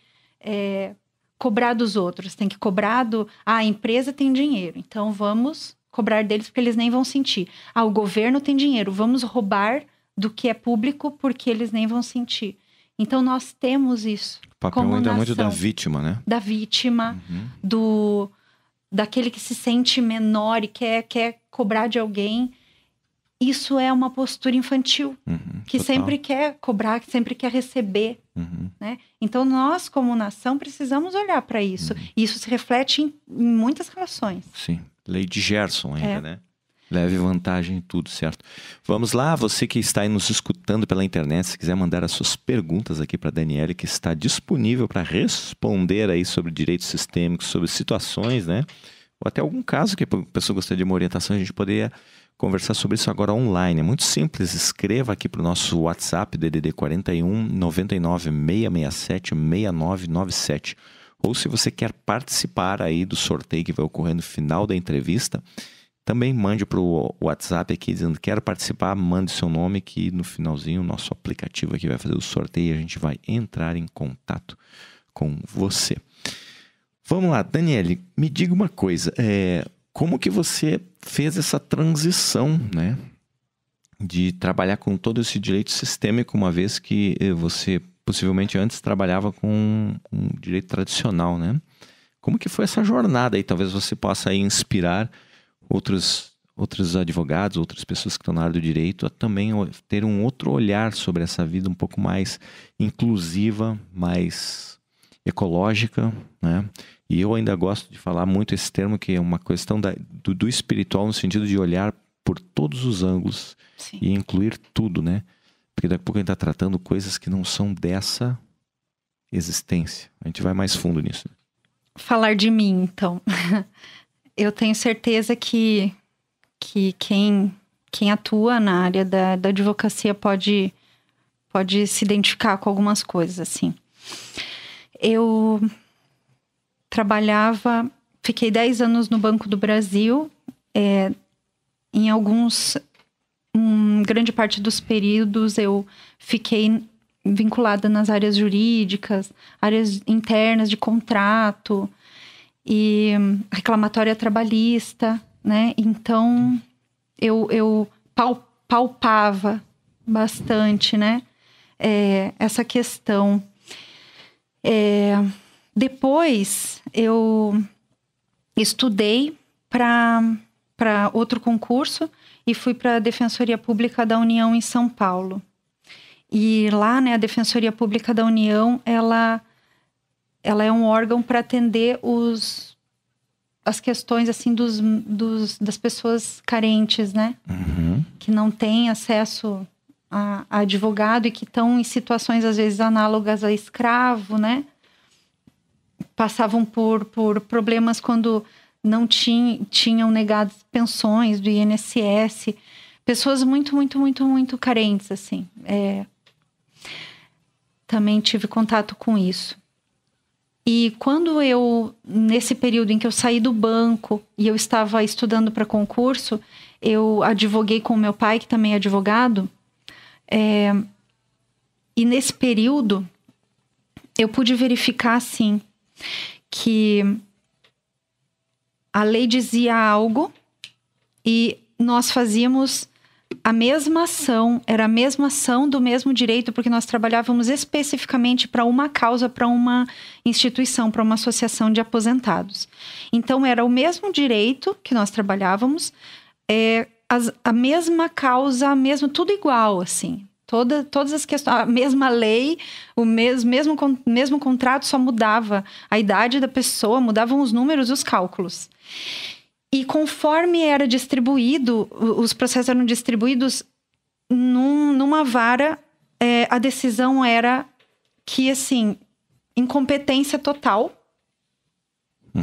cobrar dos outros, tem que cobrar a empresa tem dinheiro, então vamos cobrar deles porque eles nem vão sentir. O governo tem dinheiro, vamos roubar do que é público porque eles nem vão sentir. Então nós temos isso. O papel ainda é muito da vítima, né? Da vítima, daquele que se sente menor e quer cobrar de alguém. Isso é uma postura infantil, que sempre quer cobrar, que sempre quer receber, né? Então, nós, como nação, precisamos olhar para isso. E isso se reflete em muitas relações. Sim, lei de Gerson ainda, né? Leve vantagem em tudo, certo? Vamos lá, você que está aí nos escutando pela internet, se quiser mandar as suas perguntas aqui para a Daniele, que está disponível para responder aí sobre direitos sistêmicos, sobre situações, né? Ou até algum caso que a pessoa gostaria de uma orientação, a gente poderia conversar sobre isso agora online. É muito simples, escreva aqui para o nosso WhatsApp, DDD 41 99 667 6997. Ou se você quer participar aí do sorteio que vai ocorrer no final da entrevista, também mande para o WhatsApp aqui dizendo quero participar, mande seu nome que no finalzinho o nosso aplicativo aqui vai fazer o sorteio e a gente vai entrar em contato com você. Vamos lá, Daniele, me diga uma coisa, como que você fez essa transição, né, de trabalhar com todo esse direito sistêmico, uma vez que você possivelmente antes trabalhava com um direito tradicional, né? Como que foi essa jornada aí? Talvez você possa aí inspirar outros advogados, outras pessoas que estão na área do direito a também ter um outro olhar sobre essa vida um pouco mais inclusiva, mais ecológica, né? E eu ainda gosto de falar muito esse termo, que é uma questão do espiritual, no sentido de olhar por todos os ângulos. Sim. E incluir tudo, né? Porque daqui a pouco a gente está tratando coisas que não são dessa existência. A gente vai mais fundo nisso. Falar de mim, então. Eu tenho certeza que quem atua na área da advocacia pode se identificar com algumas coisas, assim. Eu fiquei 10 anos no Banco do Brasil, grande parte dos períodos eu fiquei vinculada nas áreas jurídicas, áreas internas de contrato e reclamatória trabalhista, né? Então, eu palpava bastante, né? Essa questão. Depois, eu estudei para outro concurso e fui para a Defensoria Pública da União em São Paulo. E lá, né, a Defensoria Pública da União, ela é um órgão para atender as questões, assim, das pessoas carentes, né? Uhum. Que não têm acesso a advogado e que estão em situações, às vezes, análogas a escravo, né? Passavam por problemas quando não tinham negado pensões do INSS. Pessoas muito, muito, muito, muito carentes, assim. Também tive contato com isso. E quando nesse período em que eu saí do banco e eu estava estudando para concurso, eu advoguei com meu pai, que também é advogado. E nesse período, eu pude verificar, assim, que a lei dizia algo e nós fazíamos a mesma ação, era a mesma ação do mesmo direito, porque nós trabalhávamos especificamente para uma causa, para uma instituição, para uma associação de aposentados. Então, era o mesmo direito que nós trabalhávamos, a mesma causa, tudo igual, assim. Todas as questões, a mesma lei, o mesmo contrato, só mudava a idade da pessoa, mudavam os números, os cálculos. E conforme era distribuído, os processos eram distribuídos numa vara, a decisão era que, assim, incompetência total,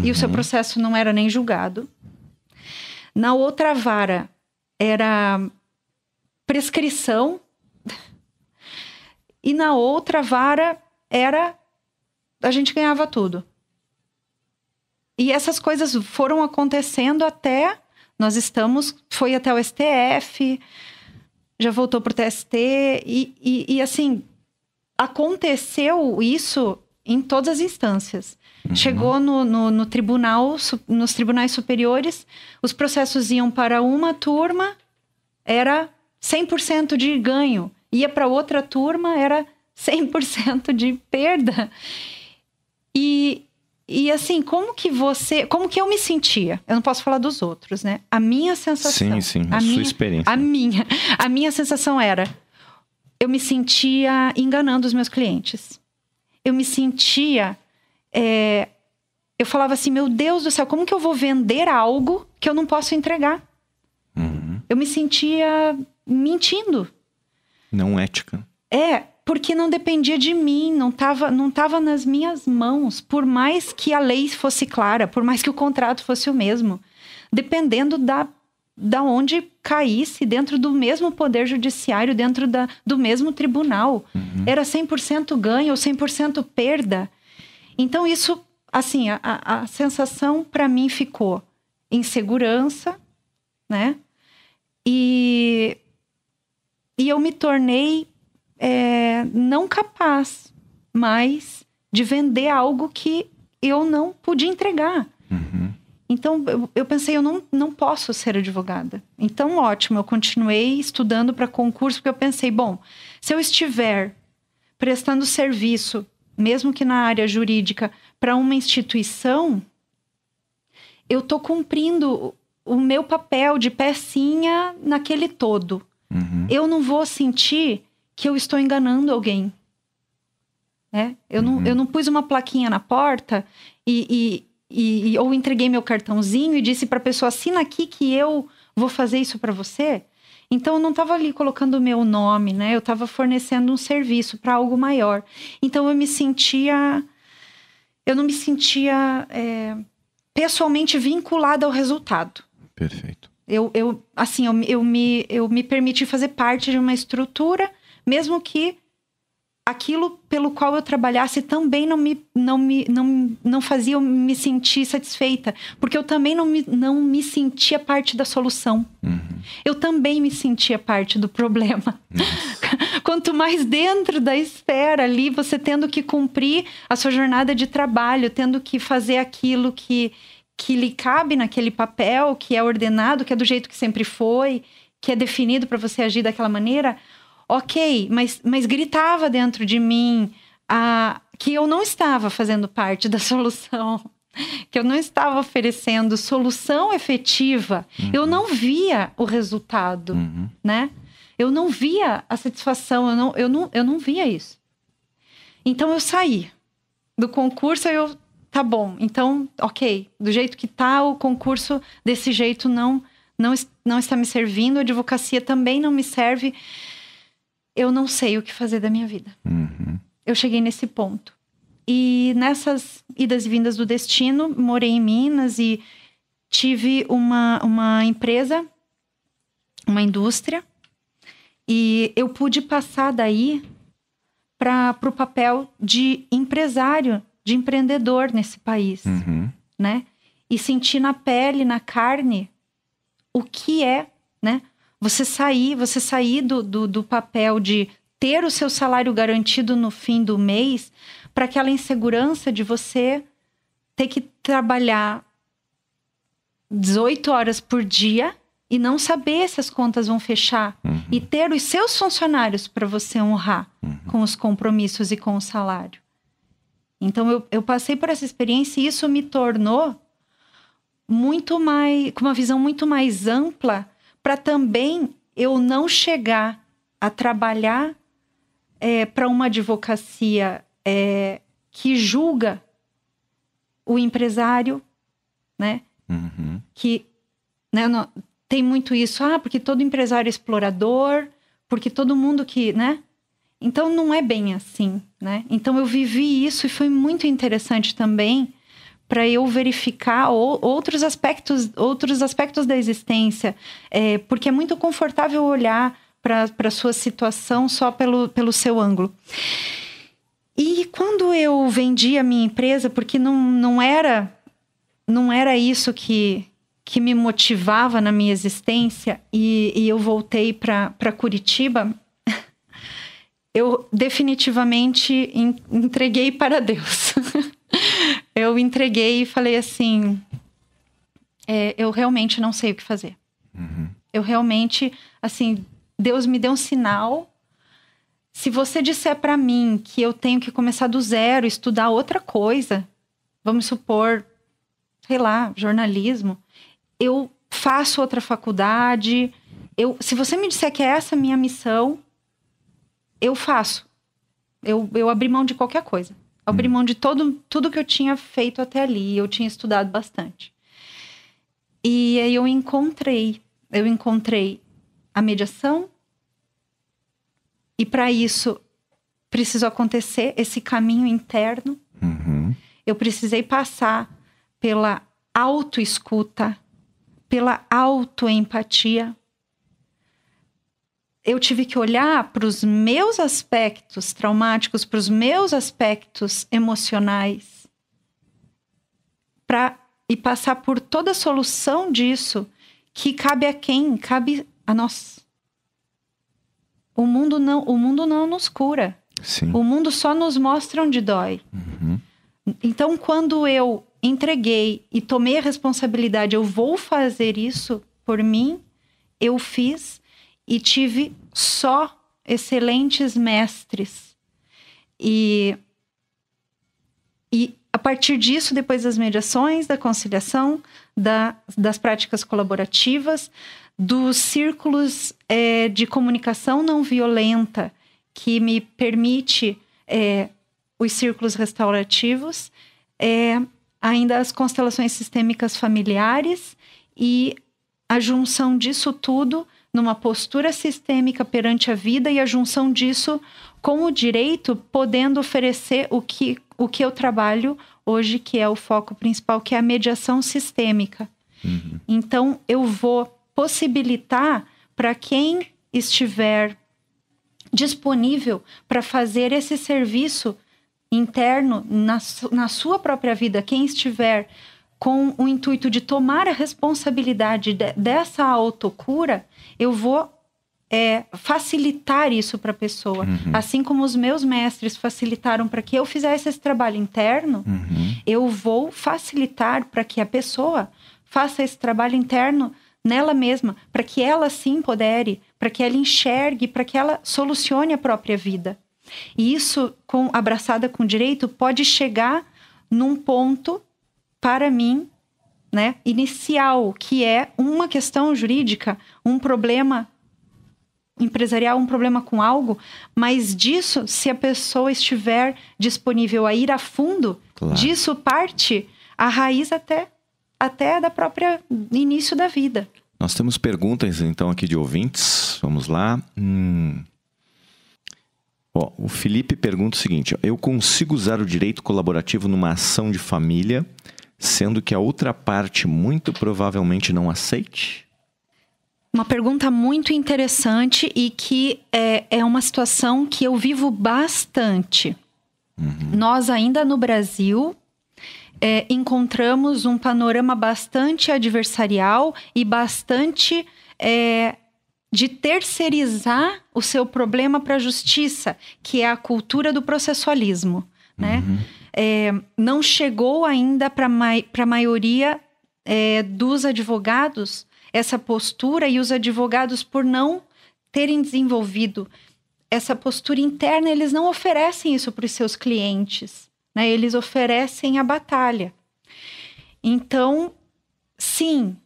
e o seu processo não era nem julgado. Na outra vara, era prescrição, e na outra vara, a gente ganhava tudo. E essas coisas foram acontecendo até... Foi até o STF, já voltou para o TST. E assim, aconteceu isso em todas as instâncias. Chegou no tribunal, nos tribunais superiores, os processos iam para uma turma, era 100% de ganho. Ia para outra turma, era 100% de perda. E assim, como que eu me sentia? Eu não posso falar dos outros, né? A minha sensação... Sim, sua experiência. A minha sensação era... Eu me sentia enganando os meus clientes. Eu me sentia... eu falava assim, meu Deus do céu, como que eu vou vender algo que eu não posso entregar? Eu me sentia mentindo. Não ética. Porque não dependia de mim, não tava nas minhas mãos, por mais que a lei fosse clara, por mais que o contrato fosse o mesmo, dependendo da onde caísse, dentro do mesmo poder judiciário, dentro do mesmo tribunal. Era 100% ganho ou 100% perda. Então isso, assim, a sensação para mim ficou insegurança, né? E eu me tornei não capaz mais de vender algo que eu não podia entregar. Então, eu pensei, eu não posso ser advogada. Então, ótimo, eu continuei estudando para concurso, porque eu pensei, bom, se eu estiver prestando serviço, mesmo que na área jurídica, para uma instituição, eu estou cumprindo o meu papel de pecinha naquele todo. Eu não vou sentir que eu estou enganando alguém. Eu não pus uma plaquinha na porta ou entreguei meu cartãozinho e disse para a pessoa, assina aqui que eu vou fazer isso para você. Então, eu não estava ali colocando o meu nome, né? Eu estava fornecendo um serviço para algo maior. Então, eu não me sentia pessoalmente vinculada ao resultado. Perfeito. Eu me permiti fazer parte de uma estrutura, mesmo que aquilo pelo qual eu trabalhasse também não fazia eu me sentir satisfeita. Porque eu também não me sentia parte da solução. Eu também me sentia parte do problema. Quanto mais dentro da esfera ali, você tendo que cumprir a sua jornada de trabalho, tendo que fazer aquilo que lhe cabe naquele papel, que é ordenado, que é do jeito que sempre foi, que é definido para você agir daquela maneira... Ok, mas gritava dentro de mim que eu não estava fazendo parte da solução. que eu não estava oferecendo solução efetiva, eu não via o resultado, né? Eu não via a satisfação, eu não via isso. Então eu saí do concurso, tá bom, então, ok, do jeito que tá, o concurso desse jeito não está me servindo, a advocacia também não me serve, eu não sei o que fazer da minha vida. Eu cheguei nesse ponto. E nessas idas e vindas do destino, morei em Minas e tive uma empresa, uma indústria, e eu pude passar daí para o papel de empresário, de empreendedor nesse país, né? E sentir na pele, na carne, o que é, né? Você sair do papel de ter o seu salário garantido no fim do mês para aquela insegurança de você ter que trabalhar 18 horas por dia e não saber se as contas vão fechar e ter os seus funcionários para você honrar com os compromissos e com o salário. Então, eu passei por essa experiência e isso me tornou muito mais, com uma visão muito mais ampla para também eu não chegar a trabalhar para uma advocacia que julga o empresário, né? Que, né, tem muito isso, porque todo empresário é explorador, porque todo mundo que, né? Então não é bem assim, né? Então eu vivi isso e foi muito interessante também para eu verificar outros aspectos da existência, porque é muito confortável olhar para a sua situação só pelo seu ângulo. E quando eu vendi a minha empresa, porque não era isso que me motivava na minha existência, e eu voltei para Curitiba, eu definitivamente entreguei para Deus. Eu entreguei e falei assim, eu realmente não sei o que fazer. Eu realmente, assim, Deus me deu um sinal. Se você disser para mim que eu tenho que começar do zero, estudar outra coisa, vamos supor, sei lá, jornalismo, eu faço outra faculdade. Se você me disser que é essa a minha missão, eu faço. Eu abri mão de qualquer coisa. Abri mão de tudo que eu tinha feito até ali. Eu tinha estudado bastante. E aí eu encontrei a mediação. E para isso, precisou acontecer esse caminho interno. Eu precisei passar pela autoescuta, pela autoempatia. Eu tive que olhar para os meus aspectos traumáticos, para os meus aspectos emocionais, e passar por toda a solução disso, que cabe a quem? Cabe a nós. O mundo não nos cura. Sim. O mundo só nos mostra onde dói. Então, quando eu entreguei e tomei a responsabilidade, eu vou fazer isso por mim, eu fiz. E tive só excelentes mestres. E a partir disso, depois das mediações, da conciliação, das práticas colaborativas, dos círculos de comunicação não violenta, que me permite os círculos restaurativos, ainda as constelações sistêmicas familiares e a junção disso tudo numa postura sistêmica perante a vida e a junção disso com o direito, podendo oferecer o que eu trabalho hoje, que é o foco principal, que é a mediação sistêmica. Então, eu vou possibilitar para quem estiver disponível para fazer esse serviço interno na sua própria vida, quem estiver com o intuito de tomar a responsabilidade dessa autocura, eu vou facilitar isso para a pessoa. Assim como os meus mestres facilitaram para que eu fizesse esse trabalho interno, eu vou facilitar para que a pessoa faça esse trabalho interno nela mesma, para que ela se empodere, para que ela enxergue, para que ela solucione a própria vida. E isso, abraçada com direito, pode chegar num ponto para mim, né, inicial, que é uma questão jurídica, um problema empresarial, um problema com algo, mas disso, se a pessoa estiver disponível a ir a fundo, claro, disso parte a raiz até da própria início da vida. Nós temos perguntas, então, aqui de ouvintes. Vamos lá. O Felipe pergunta o seguinte: eu consigo usar o direito colaborativo numa ação de família, sendo que a outra parte muito provavelmente não aceite? Uma pergunta muito interessante e que é uma situação que eu vivo bastante. Nós ainda no Brasil encontramos um panorama bastante adversarial e bastante de terceirizar o seu problema para a justiça, que é a cultura do processualismo, né? Não chegou ainda para a maioria dos advogados essa postura, e os advogados, por não terem desenvolvido essa postura interna, eles não oferecem isso para os seus clientes, né? Eles oferecem a batalha. Então, sim,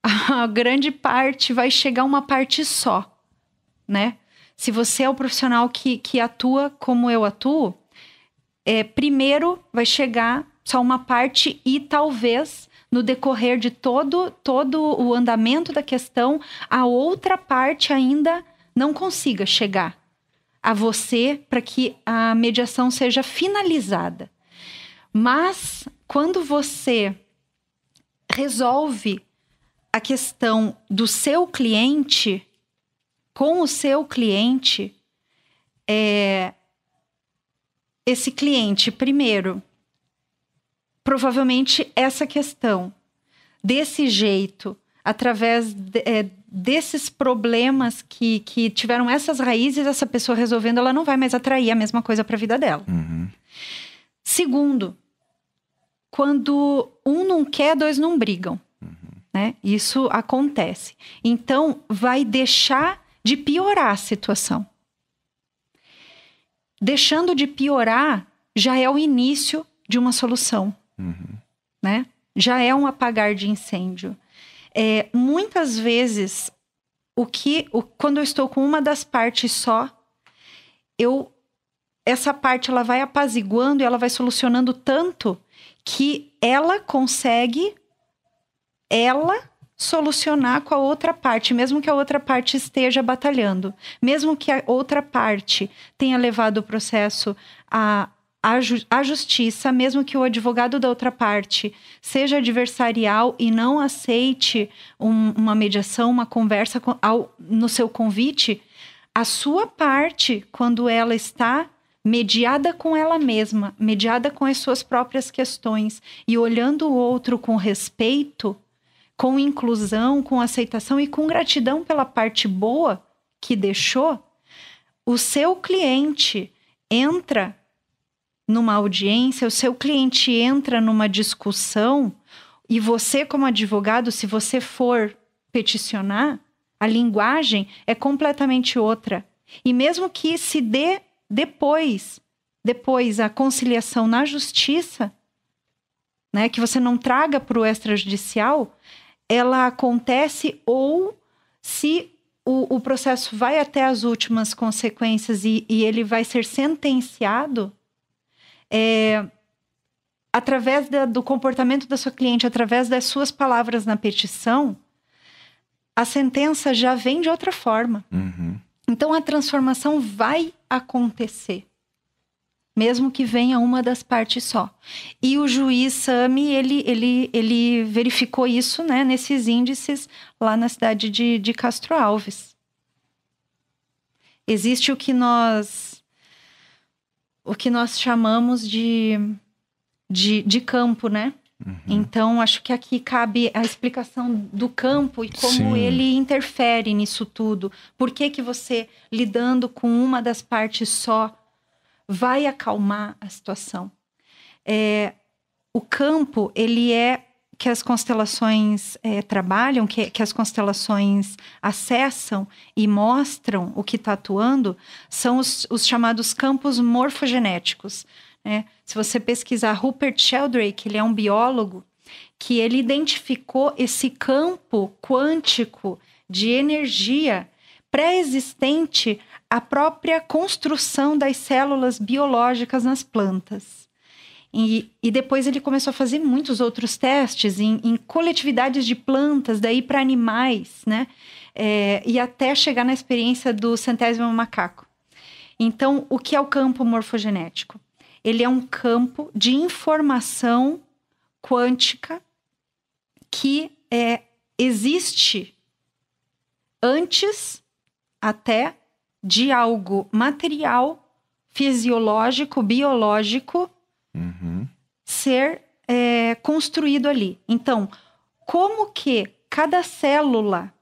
a grande parte vai chegar uma parte só, né? Se você é o profissional que atua como eu atuo, primeiro vai chegar só uma parte e talvez no decorrer de todo o andamento da questão, a outra parte ainda não consiga chegar a você para que a mediação seja finalizada. Mas quando você resolve a questão do seu cliente com o seu cliente, esse cliente, primeiro, provavelmente essa questão, desse jeito, através desses problemas que tiveram essas raízes, essa pessoa resolvendo, ela não vai mais atrair a mesma coisa para a vida dela. Segundo, quando um não quer, dois não brigam. Né? Isso acontece. Então, vai deixar de piorar a situação. Deixando de piorar, já é o início de uma solução. Né? Já é um apagar de incêndio. Muitas vezes, quando eu estou com uma das partes só, essa parte ela vai apaziguando e ela vai solucionando tanto que ela consegue solucionar com a outra parte, mesmo que a outra parte esteja batalhando, mesmo que a outra parte tenha levado o processo à justiça, mesmo que o advogado da outra parte seja adversarial e não aceite uma mediação, uma conversa no seu convite, a sua parte, quando ela está mediada com ela mesma, mediada com as suas próprias questões e olhando o outro com respeito, com inclusão, com aceitação e com gratidão pela parte boa que deixou, o seu cliente entra numa audiência, o seu cliente entra numa discussão e você, como advogado, se você for peticionar, a linguagem é completamente outra. E mesmo que se dê depois a conciliação na justiça, né, que você não traga para o extrajudicial, ela acontece, ou se o processo vai até as últimas consequências e ele vai ser sentenciado, através do comportamento da sua cliente, através das suas palavras na petição, a sentença já vem de outra forma. Então, a transformação vai acontecer, mesmo que venha uma das partes só. E o juiz Sami, ele verificou isso, né, nesses índices lá na cidade de Castro Alves. Existe o que nós chamamos de campo, né? Então, acho que aqui cabe a explicação do campo e como ele interfere nisso tudo. Por que você, lidando com uma das partes só, vai acalmar a situação? O campo, ele que as constelações trabalham, que as constelações acessam e mostram o que está atuando, são os chamados campos morfogenéticos. Se você pesquisar Rupert Sheldrake, ele é um biólogo, que ele identificou esse campo quântico de energia pré-existente à própria construção das células biológicas nas plantas. E depois ele começou a fazer muitos outros testes em coletividades de plantas, daí para animais, né? E até chegar na experiência do 100º macaco. Então, o que é o campo morfogenético? Ele é um campo de informação quântica que existe antes até de algo material, fisiológico, biológico ser construído ali. Então, como que cada célula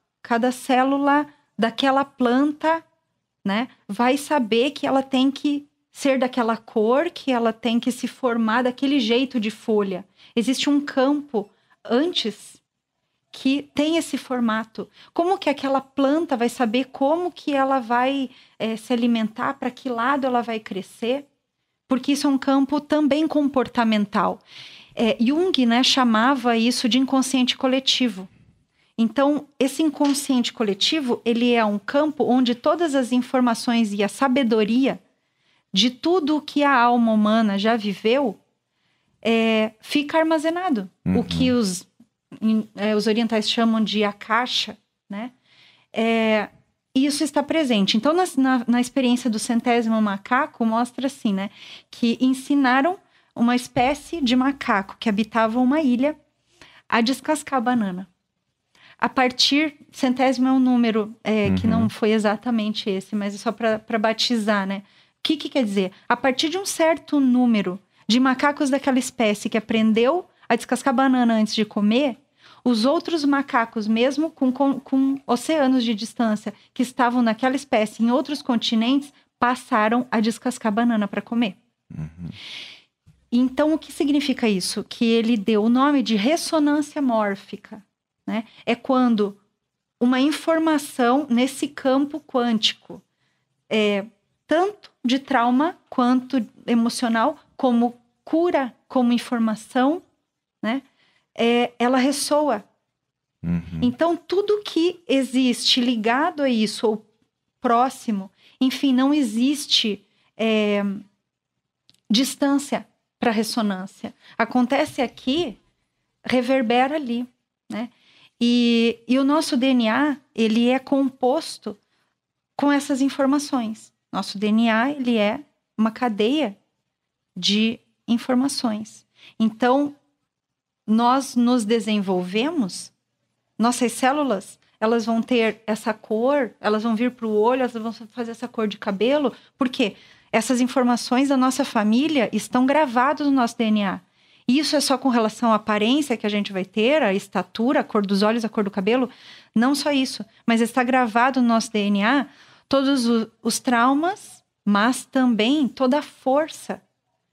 daquela planta, né, vai saber que ela tem que ser daquela cor, que ela tem que se formar daquele jeito de folha. Existe um campo antes que tem esse formato. Como que aquela planta vai saber como que ela vai se alimentar, para que lado ela vai crescer? Porque isso é um campo também comportamental. Jung, né, chamava isso de inconsciente coletivo. Então, esse inconsciente coletivo, ele é um campo onde todas as informações e a sabedoria de tudo o que a alma humana já viveu fica armazenado. O que os orientais chamam de akasha, né? Isso está presente. Então, na experiência do 100º macaco, mostra assim, né? Que ensinaram uma espécie de macaco que habitava uma ilha a descascar a banana. A partir... 100º é um número que não foi exatamente esse, mas é só para batizar, né? O que quer dizer? A partir de um certo número de macacos daquela espécie que aprendeu a descascar banana antes de comer, os outros macacos, mesmo com oceanos de distância, que estavam naquela espécie em outros continentes, passaram a descascar banana para comer. Então, o que significa isso? Que ele deu o nome de ressonância mórfica, né? É quando uma informação nesse campo quântico, tanto de trauma quanto emocional, como cura, como informação, né? Ela ressoa. Então, tudo que existe ligado a isso, ou próximo, enfim, não existe distância para ressonância. Acontece aqui, reverbera ali, né? E o nosso DNA, ele é composto com essas informações. Nosso DNA, ele é uma cadeia de informações. Então, nós nos desenvolvemos, nossas células, elas vão ter essa cor, elas vão vir para o olho, elas vão fazer essa cor de cabelo. Por quê? Essas informações da nossa família estão gravadas no nosso DNA. E isso é só com relação à aparência que a gente vai ter, a estatura, a cor dos olhos, a cor do cabelo. Não só isso, mas está gravado no nosso DNA todos os traumas, mas também toda a força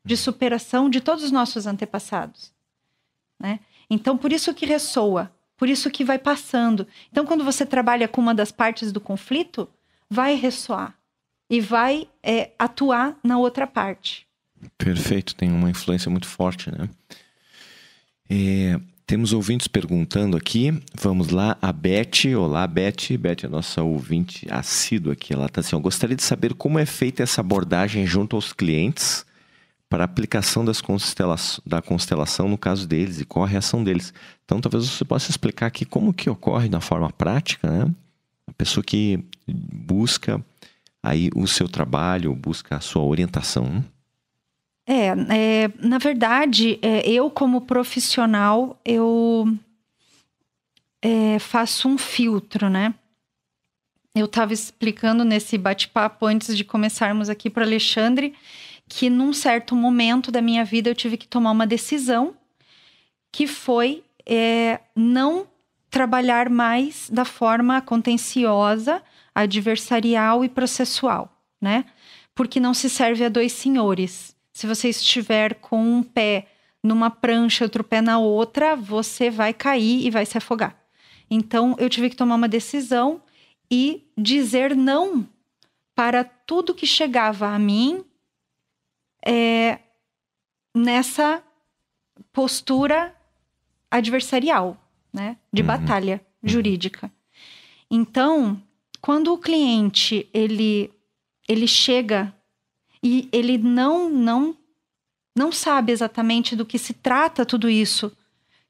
de superação de todos os nossos antepassados, né? Então, por isso que ressoa, por isso que vai passando. Então, quando você trabalha com uma das partes do conflito, vai ressoar e vai atuar na outra parte. Perfeito, tem uma influência muito forte, né? Temos ouvintes perguntando aqui. Vamos lá, a Beth. Olá, Beth. Beth é a nossa ouvinte assídua aqui. Ela está assim, eu gostaria de saber como é feita essa abordagem junto aos clientes para a aplicação da constelação no caso deles e qual a reação deles. Então, talvez você possa explicar aqui como que ocorre na forma prática, né? A pessoa que busca aí o seu trabalho, busca a sua orientação, né? Na verdade, eu como profissional, eu faço um filtro, né? Eu estava explicando nesse bate-papo antes de começarmos aqui para o Alexandre, que num certo momento da minha vida eu tive que tomar uma decisão, que foi não trabalhar mais da forma contenciosa, adversarial e processual, né? Porque não se serve a dois senhores. Se você estiver com um pé numa prancha e outro pé na outra, você vai cair e vai se afogar. Então, eu tive que tomar uma decisão e dizer não para tudo que chegava a mim nessa postura adversarial, né? De batalha jurídica. Então, quando o cliente, ele chega e ele não sabe exatamente do que se trata tudo isso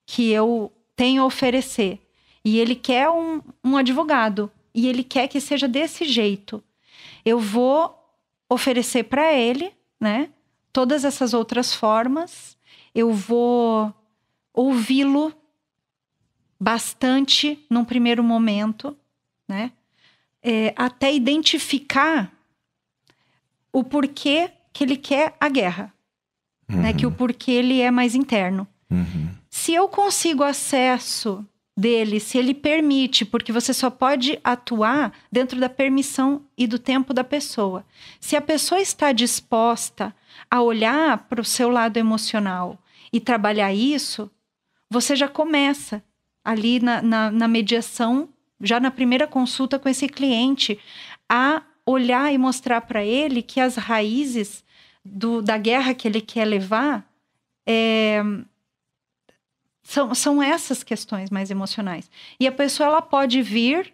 que eu tenho a oferecer, e ele quer um advogado, e ele quer que seja desse jeito, eu vou oferecer para ele, né, todas essas outras formas, eu vou ouvi-lo bastante num primeiro momento, né, até identificar o porquê que ele quer a guerra, né, que o porquê ele é mais interno. Se eu consigo acesso dele, se ele permite, porque você só pode atuar dentro da permissão e do tempo da pessoa. Se a pessoa está disposta a olhar para o seu lado emocional e trabalhar isso, você já começa ali na mediação, já na primeira consulta com esse cliente, a olhar e mostrar para ele que as raízes da guerra que ele quer levar são essas questões mais emocionais. E a pessoa, ela pode vir,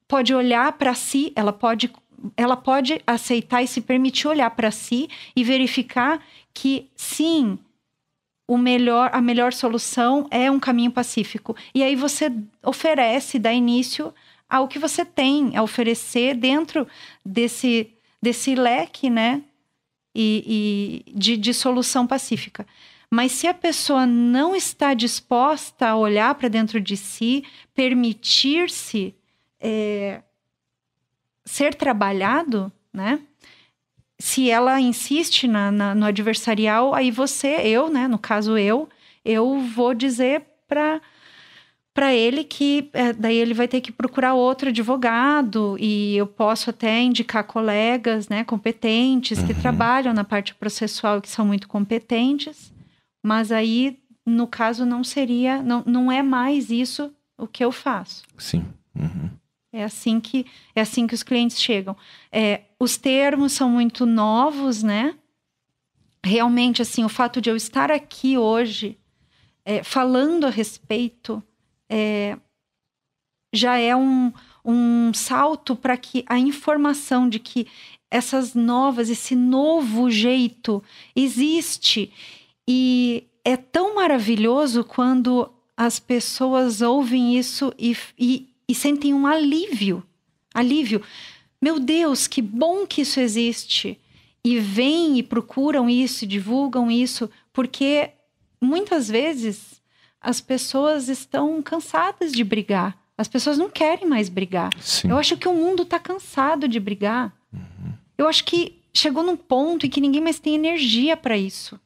pode olhar para si, ela pode aceitar e se permitir olhar para si e verificar que, sim, a melhor solução é um caminho pacífico. E aí você oferece, dá início ao que você tem a oferecer dentro desse leque, né, e de solução pacífica. Mas se a pessoa não está disposta a olhar para dentro de si, permitir-se ser trabalhado, né? Se ela insiste no adversarial, aí eu, né? No caso eu vou dizer para ele que daí ele vai ter que procurar outro advogado, e eu posso até indicar colegas, né, competentes que trabalham na parte processual, que são muito competentes. Mas aí, no caso, não é mais isso o que eu faço. Sim. É assim que os clientes chegam. Os termos são muito novos, né? Realmente, assim, o fato de eu estar aqui hoje, falando a respeito, já é um salto para que a informação de que esse novo jeito existe. E é tão maravilhoso quando as pessoas ouvem isso e sentem um alívio. Meu Deus, que bom que isso existe. E vêm e procuram isso, divulgam isso, porque muitas vezes as pessoas estão cansadas de brigar. As pessoas não querem mais brigar. Sim. Eu acho que o mundo está cansado de brigar. Eu acho que chegou num ponto em que ninguém mais tem energia para isso.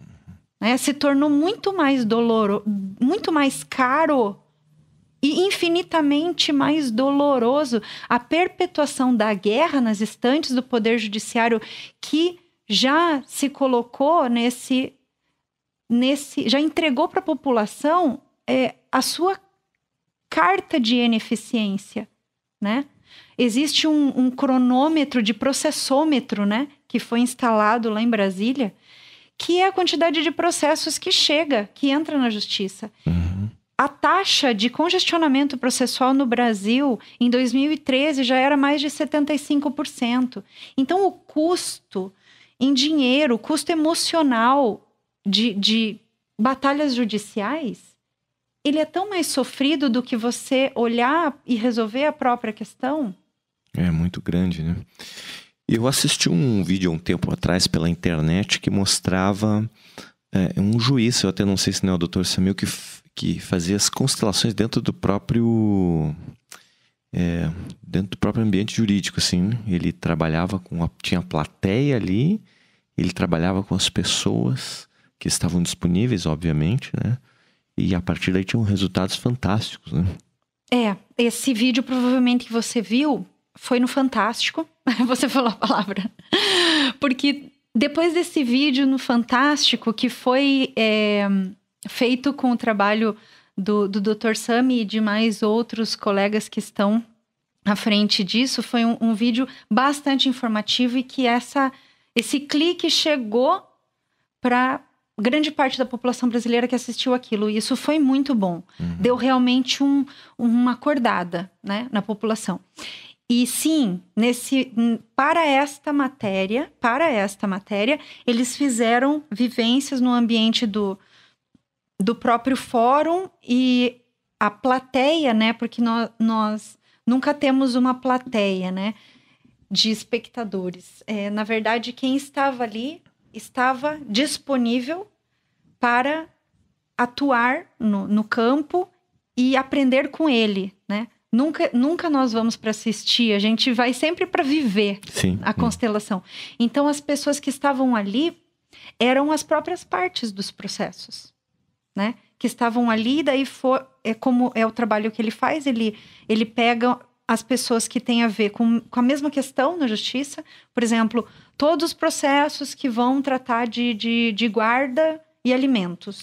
Se tornou muito mais doloroso, muito mais caro e infinitamente mais doloroso a perpetuação da guerra nas estantes do Poder Judiciário, que já se colocou já entregou para a população a sua carta de ineficiência, né? Existe um cronômetro de processômetro, né, que foi instalado lá em Brasília, que é a quantidade de processos que entra na justiça. A taxa de congestionamento processual no Brasil, em 2013, já era mais de 75%. Então, o custo em dinheiro, o custo emocional de batalhas judiciais, ele é tão mais sofrido do que você olhar e resolver a própria questão. É muito grande, né? Eu assisti um vídeo há um tempo atrás pela internet que mostrava um juiz, eu até não sei se não é o Dr. Samil, que fazia as constelações dentro do próprio ambiente jurídico, assim, né? Ele trabalhava tinha plateia ali, ele trabalhava com as pessoas que estavam disponíveis, obviamente, né? E a partir daí tinham resultados fantásticos, né? Esse vídeo provavelmente que você viu foi no Fantástico. Você falou a palavra. Porque depois desse vídeo no Fantástico, que foi feito com o trabalho do Dr. Sami e de mais outros colegas que estão à frente disso, foi um vídeo bastante informativo, e que esse clique chegou para grande parte da população brasileira que assistiu aquilo. E isso foi muito bom. Deu realmente uma acordada, né, na população. E sim, para esta matéria, eles fizeram vivências no ambiente do próprio fórum e a plateia, né? Porque nós nunca temos uma plateia, né? De espectadores. Na verdade, quem estava ali estava disponível para atuar no campo e aprender com ele, né? Nunca nós vamos para assistir, a gente vai sempre para viver a constelação. Então, as pessoas que estavam ali eram as próprias partes dos processos, né? Que estavam ali, daí como é o trabalho que ele faz, ele pega as pessoas que têm a ver com a mesma questão na justiça, por exemplo, todos os processos que vão tratar de guarda e alimentos.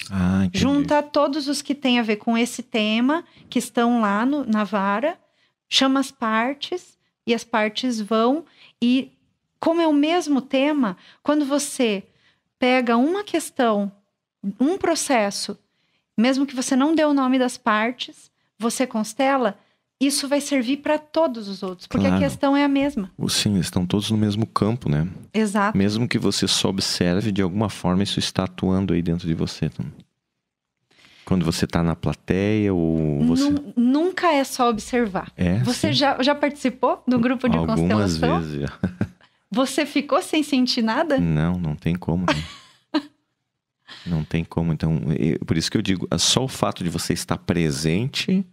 Junta todos os que têm a ver com esse tema, que estão lá na vara, chama as partes, e as partes vão. E como é o mesmo tema, quando você pega uma questão, um processo, mesmo que você não dê o nome das partes, você constela, isso vai servir para todos os outros, porque a questão é a mesma. Sim, estão todos no mesmo campo, né? Exato. Mesmo que você só observe, de alguma forma isso está atuando aí dentro de você. Quando você está na plateia ou você... Nunca é só observar. Você já participou do grupo de constelação? Algumas vezes já. Você ficou sem sentir nada? Não tem como, né? Não tem como. Então, por isso que eu digo, só o fato de você estar presente...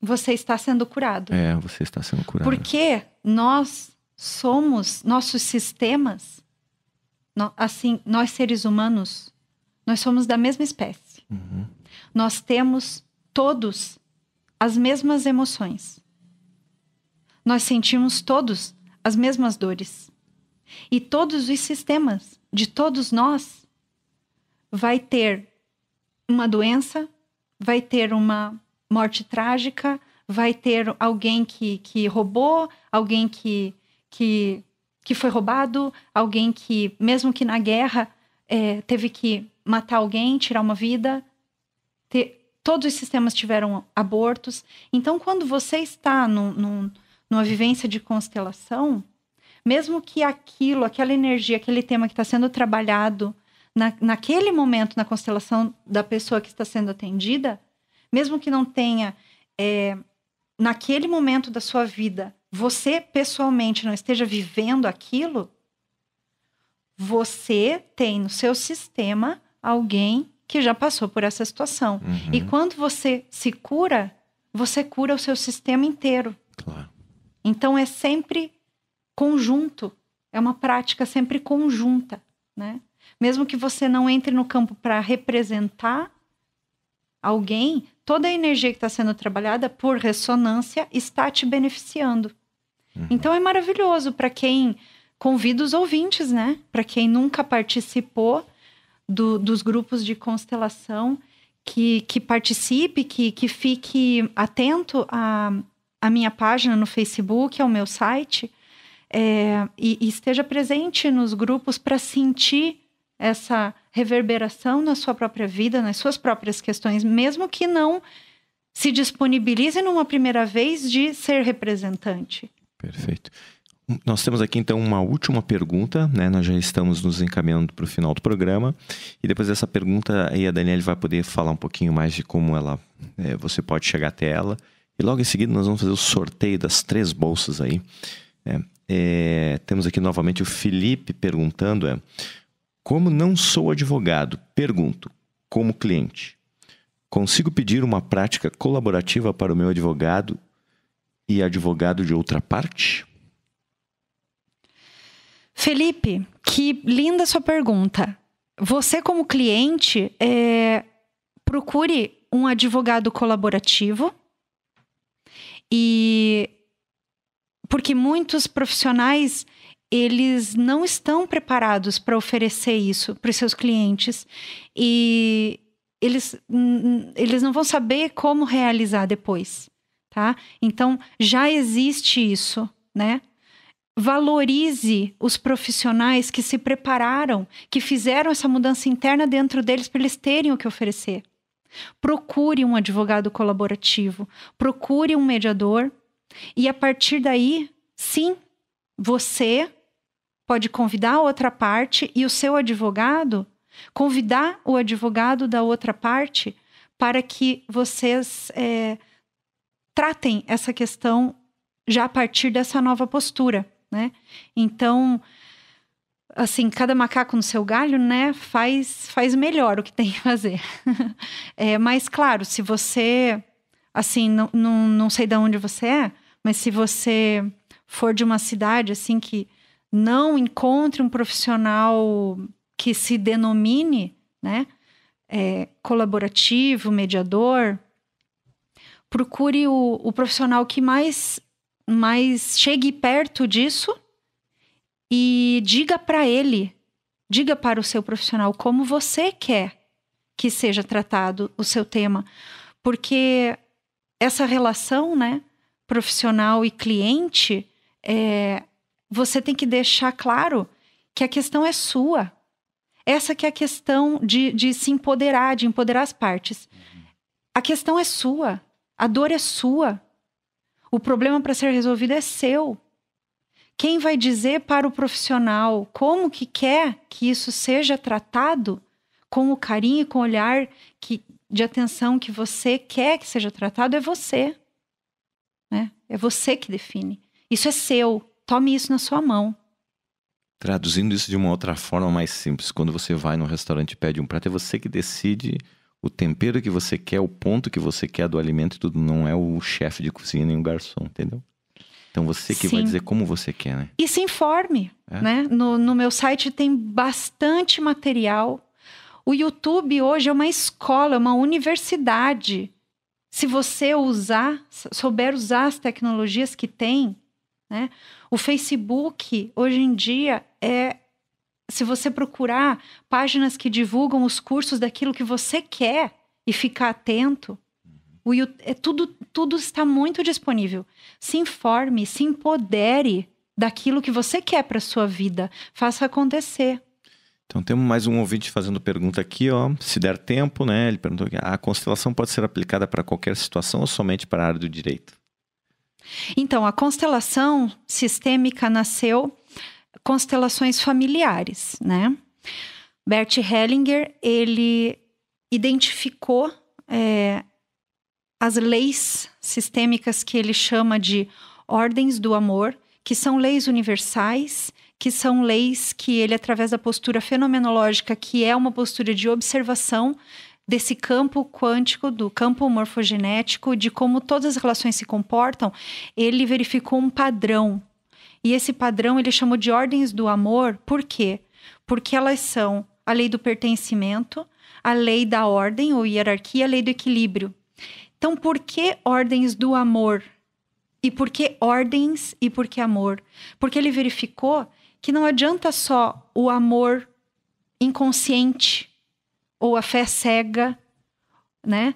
Você está sendo curado. Você está sendo curado. Porque nós somos, nossos sistemas, nós seres humanos, nós somos da mesma espécie. Nós temos todos as mesmas emoções. Nós sentimos todos as mesmas dores. E todos os sistemas de todos nós vai ter uma doença, vai ter uma morte trágica, vai ter alguém que roubou, alguém que foi roubado, alguém que, mesmo que na guerra, teve que matar alguém, tirar uma vida. Todos os sistemas tiveram abortos. Então, quando você está numa vivência de constelação, mesmo que aquela energia, aquele tema que está sendo trabalhado naquele momento na constelação da pessoa que está sendo atendida, mesmo que não tenha, naquele momento da sua vida, você pessoalmente não esteja vivendo aquilo, você tem no seu sistema alguém que já passou por essa situação. E quando você se cura, você cura o seu sistema inteiro. Claro. Então é sempre conjunto, é uma prática sempre conjunta, né? Mesmo que você não entre no campo para representar alguém, toda a energia que está sendo trabalhada por ressonância está te beneficiando. Então é maravilhoso para quem convida os ouvintes, né? Para quem nunca participou dos grupos de constelação, que participe, que fique atento à minha página no Facebook, ao meu site, e esteja presente nos grupos para sentir essa reverberação na sua própria vida, nas suas próprias questões, mesmo que não se disponibilize numa primeira vez de ser representante. Perfeito. Nós temos aqui, então, uma última pergunta, né? Nós já estamos nos encaminhando para o final do programa. E depois dessa pergunta, aí a Daniele vai poder falar um pouquinho mais de como você pode chegar até ela. E logo em seguida, nós vamos fazer o sorteio das 3 bolsas aí. Temos aqui novamente o Felipe perguntando... Como não sou advogado, pergunto, como cliente, consigo pedir uma prática colaborativa para o meu advogado e advogado de outra parte? Felipe, que linda sua pergunta. Você, como cliente, procure um advogado colaborativo, porque muitos profissionais... eles não estão preparados para oferecer isso para os seus clientes e eles não vão saber como realizar depois, tá? Então, já existe isso, né? valorize os profissionais que se prepararam, que fizeram essa mudança interna dentro deles para eles terem o que oferecer. Procure um advogado colaborativo, procure um mediador e a partir daí, sim, você pode convidar a outra parte e o seu advogado, convidar o advogado da outra parte para que vocês tratem essa questão já a partir dessa nova postura, né? Então, assim, cada macaco no seu galho, né? Faz melhor o que tem que fazer. Mas, claro, se você, assim, não sei de onde você é, mas se você for de uma cidade, assim, que não encontre um profissional que se denomine, né? Colaborativo, mediador, procure o profissional que mais chegue perto disso e diga para ele, diga para o seu profissional como você quer que seja tratado o seu tema. Porque essa relação, né, profissional e cliente, você tem que deixar claro que a questão é sua. Essa que é a questão de se empoderar, de empoderar as partes. A questão é sua, a dor é sua. O problema para ser resolvido é seu. Quem vai dizer para o profissional como que quer que isso seja tratado com o carinho e com o olhar de atenção que você quer que seja tratado é você. Né? É você que define. Isso é seu. Tome isso na sua mão. Traduzindo isso de uma outra forma mais simples, quando você vai num restaurante e pede um prato, é você que decide o tempero que você quer, o ponto que você quer do alimento e tudo, não é o chefe de cozinha nem o garçom, entendeu? Então você que vai dizer como você quer, né? E se informe, né? No meu site tem bastante material. O YouTube hoje é uma escola, uma universidade. Se você souber usar as tecnologias que tem, né? O Facebook, hoje em dia, se você procurar páginas que divulgam os cursos daquilo que você quer e ficar atento, tudo está muito disponível. Se informe, se empodere daquilo que você quer para a sua vida. Faça acontecer. Então temos mais um ouvinte fazendo pergunta aqui, ó. Se der tempo, né? Ele perguntou aqui, a constelação pode ser aplicada para qualquer situação ou somente para a área do direito? Então, a constelação sistêmica nasceu constelações familiares, né? Bert Hellinger, ele identificou as leis sistêmicas que ele chama de ordens do amor, que são leis universais, que são leis que ele, através da postura fenomenológica, que é uma postura de observação desse campo quântico, do campo morfogenético, de como todas as relações se comportam, ele verificou um padrão. E esse padrão ele chamou de ordens do amor. Por quê? Porque elas são a lei do pertencimento, a lei da ordem ou hierarquia, a lei do equilíbrio. Então, por que ordens do amor? E por que ordens e por que amor? Porque ele verificou que não adianta só o amor inconsciente ou a fé cega, né?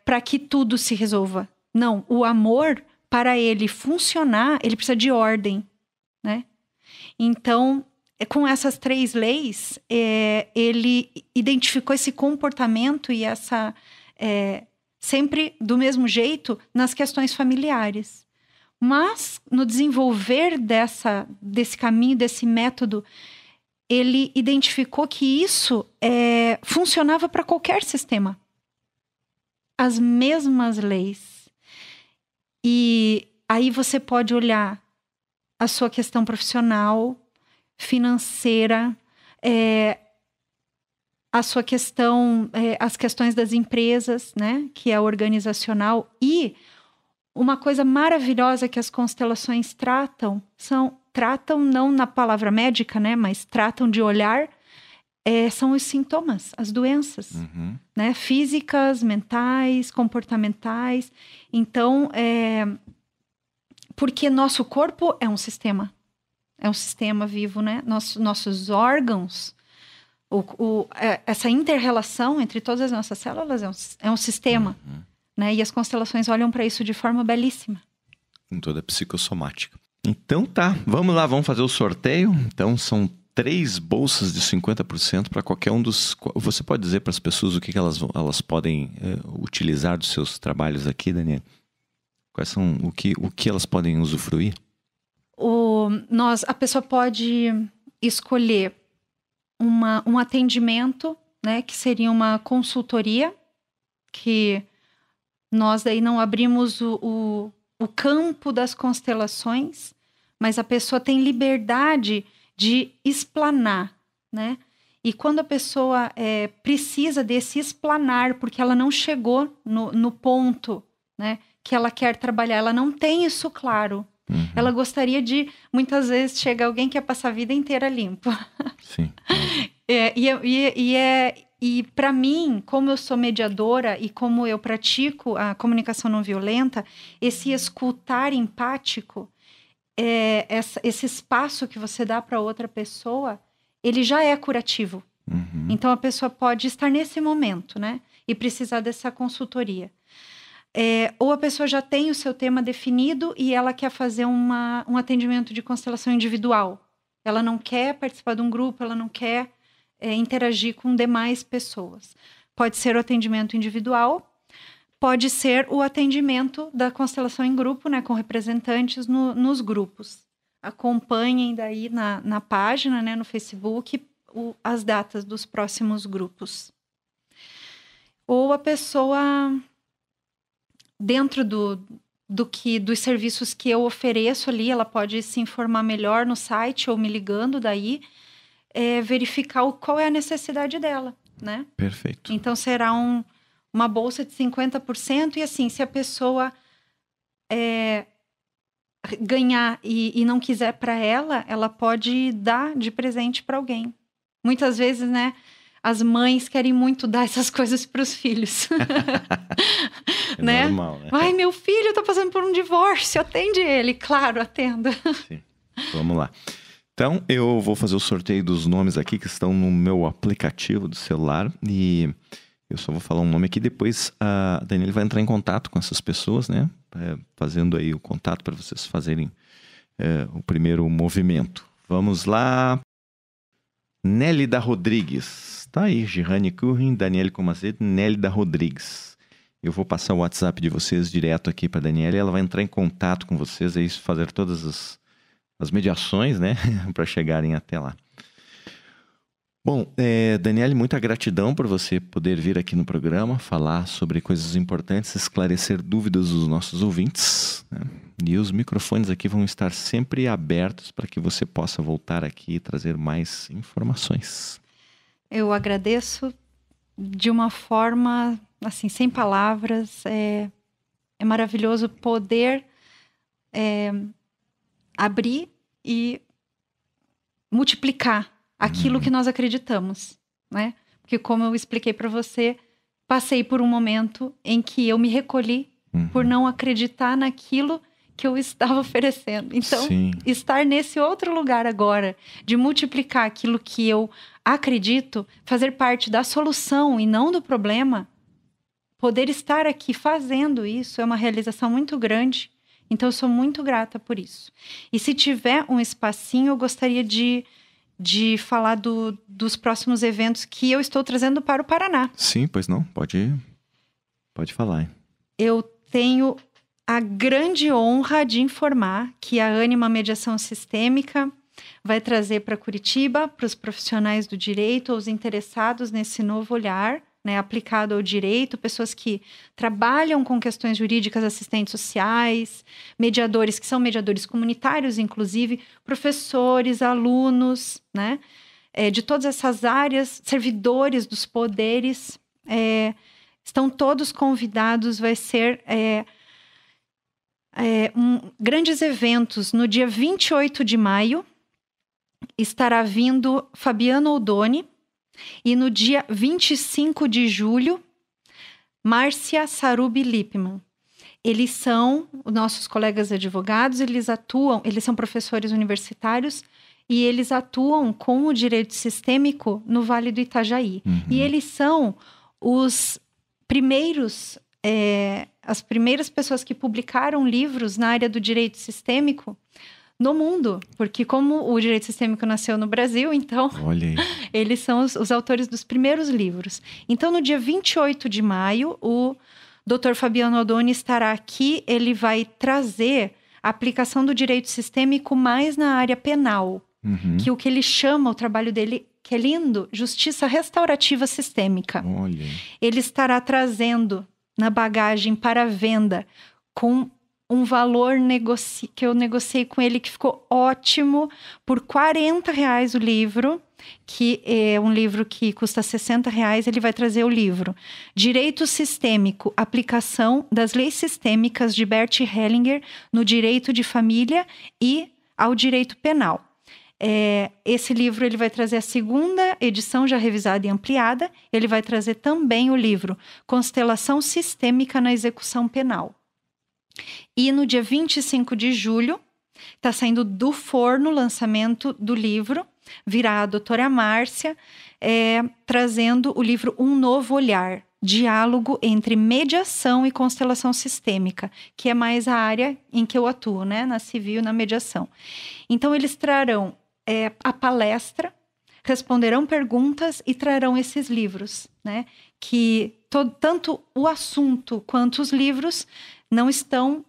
Para que tudo se resolva. Não, o amor, para ele funcionar, ele precisa de ordem, né? Então, com essas 3 leis, ele identificou esse comportamento e essa... sempre do mesmo jeito nas questões familiares. Mas, no desenvolver desse caminho, desse método, ele identificou que isso funcionava para qualquer sistema. As mesmas leis. E aí você pode olhar a sua questão profissional, financeira, a sua questão, as questões das empresas, né, que é organizacional. E uma coisa maravilhosa que as constelações tratam não na palavra médica, né, mas tratam de olhar, são os sintomas, as doenças, né, físicas, mentais, comportamentais. Então, porque nosso corpo é um sistema vivo, né? Nossos órgãos, essa inter-relação entre todas as nossas células é um sistema, né? E as constelações olham para isso de forma belíssima. Com toda a psicossomática. Então tá, vamos lá, vamos fazer o sorteio. Então são 3 bolsas de 50% para qualquer um dos... Você pode dizer para as pessoas o que elas podem utilizar dos seus trabalhos aqui, Daniele? Quais são o que elas podem usufruir? A pessoa pode escolher um atendimento, né, que seria uma consultoria, que nós daí não abrimos o campo das constelações, mas a pessoa tem liberdade de explanar, né? E quando a pessoa precisa desse explanar, porque ela não chegou no ponto, né, que ela quer trabalhar, ela não tem isso claro. Uhum. Ela gostaria de, muitas vezes, chega alguém que quer passar a vida inteira limpo. Sim. E para mim, como eu sou mediadora e como eu pratico a comunicação não violenta, esse escutar empático, esse espaço que você dá para outra pessoa, ele já é curativo. Uhum. Então a pessoa pode estar nesse momento, né? E precisar dessa consultoria. Ou a pessoa já tem o seu tema definido e ela quer fazer um atendimento de constelação individual. Ela não quer participar de um grupo, ela não quer interagir com demais pessoas. Pode ser o atendimento individual, pode ser o atendimento da constelação em grupo, né, com representantes nos grupos. Acompanhem daí na página, né, no Facebook, as datas dos próximos grupos. Ou a pessoa, dentro dos serviços que eu ofereço ali, ela pode se informar melhor no site ou me ligando daí, verificar qual é a necessidade dela, né? Perfeito. Então, será uma bolsa de 50%, e assim, se a pessoa ganhar e não quiser para ela pode dar de presente para alguém. Muitas vezes, né, as mães querem muito dar essas coisas para os filhos. Né? Normal, né? Ai, meu filho tá passando por um divórcio, atende ele. Claro, atendo. Sim. Vamos lá. Então, eu vou fazer o sorteio dos nomes aqui que estão no meu aplicativo do celular, e eu só vou falar um nome aqui, depois a Daniele vai entrar em contato com essas pessoas, né? Fazendo aí o contato para vocês fazerem o primeiro movimento. Vamos lá. Nélida Rodrigues. Tá aí, Girane Currin, Daniele Comacete, Nélida Rodrigues. Eu vou passar o WhatsApp de vocês direto aqui para a Daniele, ela vai entrar em contato com vocês, aí fazer todas as mediações, né, para chegarem até lá. Bom, Daniele, muita gratidão por você poder vir aqui no programa, falar sobre coisas importantes, esclarecer dúvidas dos nossos ouvintes, né? E os microfones aqui vão estar sempre abertos para que você possa voltar aqui e trazer mais informações. Eu agradeço de uma forma, assim, sem palavras. É maravilhoso poder abrir e multiplicar aquilo que nós acreditamos, né? Porque, como eu expliquei para você, passei por um momento em que eu me recolhi por não acreditar naquilo que eu estava oferecendo. Então, Sim. Estar nesse outro lugar agora, de multiplicar aquilo que eu acredito, fazer parte da solução e não do problema, poder estar aqui fazendo isso é uma realização muito grande. Então, eu sou muito grata por isso. E se tiver um espacinho, eu gostaria de falar dos próximos eventos que eu estou trazendo para o Paraná. Sim, pois não. Pode falar, hein? Eu tenho a grande honra de informar que a Ânima Mediação Sistêmica vai trazer para Curitiba, para os profissionais do direito, os interessados nesse novo olhar, né, aplicado ao direito, pessoas que trabalham com questões jurídicas, assistentes sociais, mediadores, que são mediadores comunitários, inclusive, professores, alunos, né, de todas essas áreas, servidores dos poderes, estão todos convidados. Vai ser grandes eventos. No dia 28 de maio, estará vindo Fabiano Oldoni, e no dia 25 de julho, Márcia Sarubi Lippmann. Eles são nossos colegas advogados, eles são professores universitários e eles atuam com o direito sistêmico no Vale do Itajaí. E eles são os primeiros, as primeiras pessoas que publicaram livros na área do direito sistêmico no mundo, porque como o direito sistêmico nasceu no Brasil, então Olha aí. eles são os autores dos primeiros livros. Então, no dia 28 de maio, o Dr. Fabiano Odoni estará aqui, ele vai trazer a aplicação do direito sistêmico mais na área penal, que o que ele chama, o trabalho dele, que é lindo, justiça restaurativa sistêmica. Olha. Ele estará trazendo na bagagem para venda com um valor que eu negociei com ele, que ficou ótimo, por R$40 o livro, que é um livro que custa R$60, ele vai trazer o livro Direito Sistêmico, Aplicação das Leis Sistêmicas de Bert Hellinger no Direito de Família e ao Direito Penal. Esse livro ele vai trazer a segunda edição já revisada e ampliada. Ele vai trazer também o livro Constelação Sistêmica na Execução Penal. E no dia 25 de julho, está saindo do forno o lançamento do livro, virá a doutora Márcia, trazendo o livro Um Novo Olhar, Diálogo entre Mediação e Constelação Sistêmica, que é mais a área em que eu atuo, né? Na civil e na mediação. Então, eles trarão a palestra, responderão perguntas e trarão esses livros, né? Que tanto o assunto quanto os livros não estão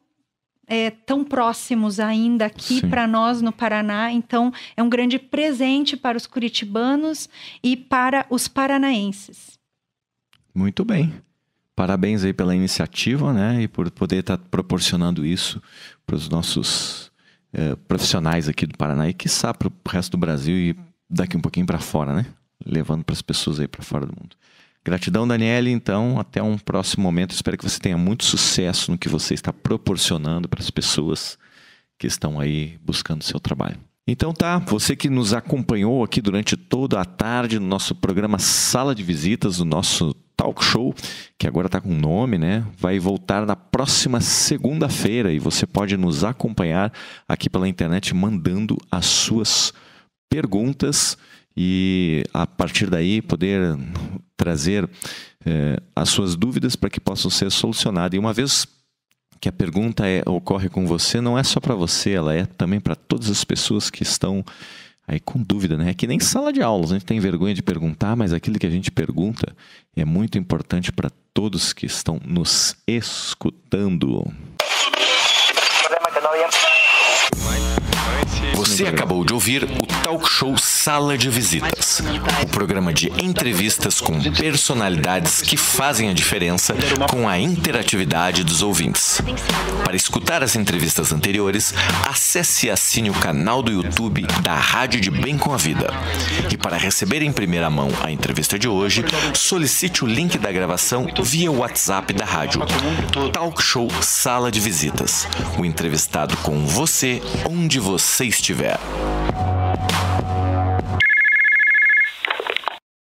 tão próximos ainda aqui para nós no Paraná. Então, é um grande presente para os curitibanos e para os paranaenses. Muito bem. Parabéns aí pela iniciativa, né? E por poder estar proporcionando isso para os nossos profissionais aqui do Paraná e, quiçá, para o resto do Brasil e daqui um pouquinho para fora, né? Levando para as pessoas aí para fora do mundo. Gratidão, Daniele. Então, até um próximo momento. Espero que você tenha muito sucesso no que você está proporcionando para as pessoas que estão aí buscando o seu trabalho. Então tá, você que nos acompanhou aqui durante toda a tarde no nosso programa Sala de Visitas, o nosso talk show, que agora está com nome, né? Vai voltar na próxima segunda-feira e você pode nos acompanhar aqui pela internet mandando as suas perguntas e a partir daí poder trazer as suas dúvidas para que possam ser solucionadas. E uma vez que a pergunta ocorre com você, não é só para você, ela é também para todas as pessoas que estão aí com dúvida, né? É que nem sala de aulas, a gente tem vergonha de perguntar, mas aquilo que a gente pergunta é muito importante para todos que estão nos escutando. Você acabou de ouvir o Talk Show Sala de Visitas, o programa de entrevistas com personalidades que fazem a diferença com a interatividade dos ouvintes. Para escutar as entrevistas anteriores, acesse e assine o canal do YouTube da Rádio de Bem com a Vida. E para receber em primeira mão a entrevista de hoje, solicite o link da gravação via WhatsApp da rádio. Talk Show Sala de Visitas, o entrevistado com você onde você estiver.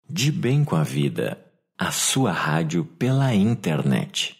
De Bem com a Vida, a sua rádio pela internet.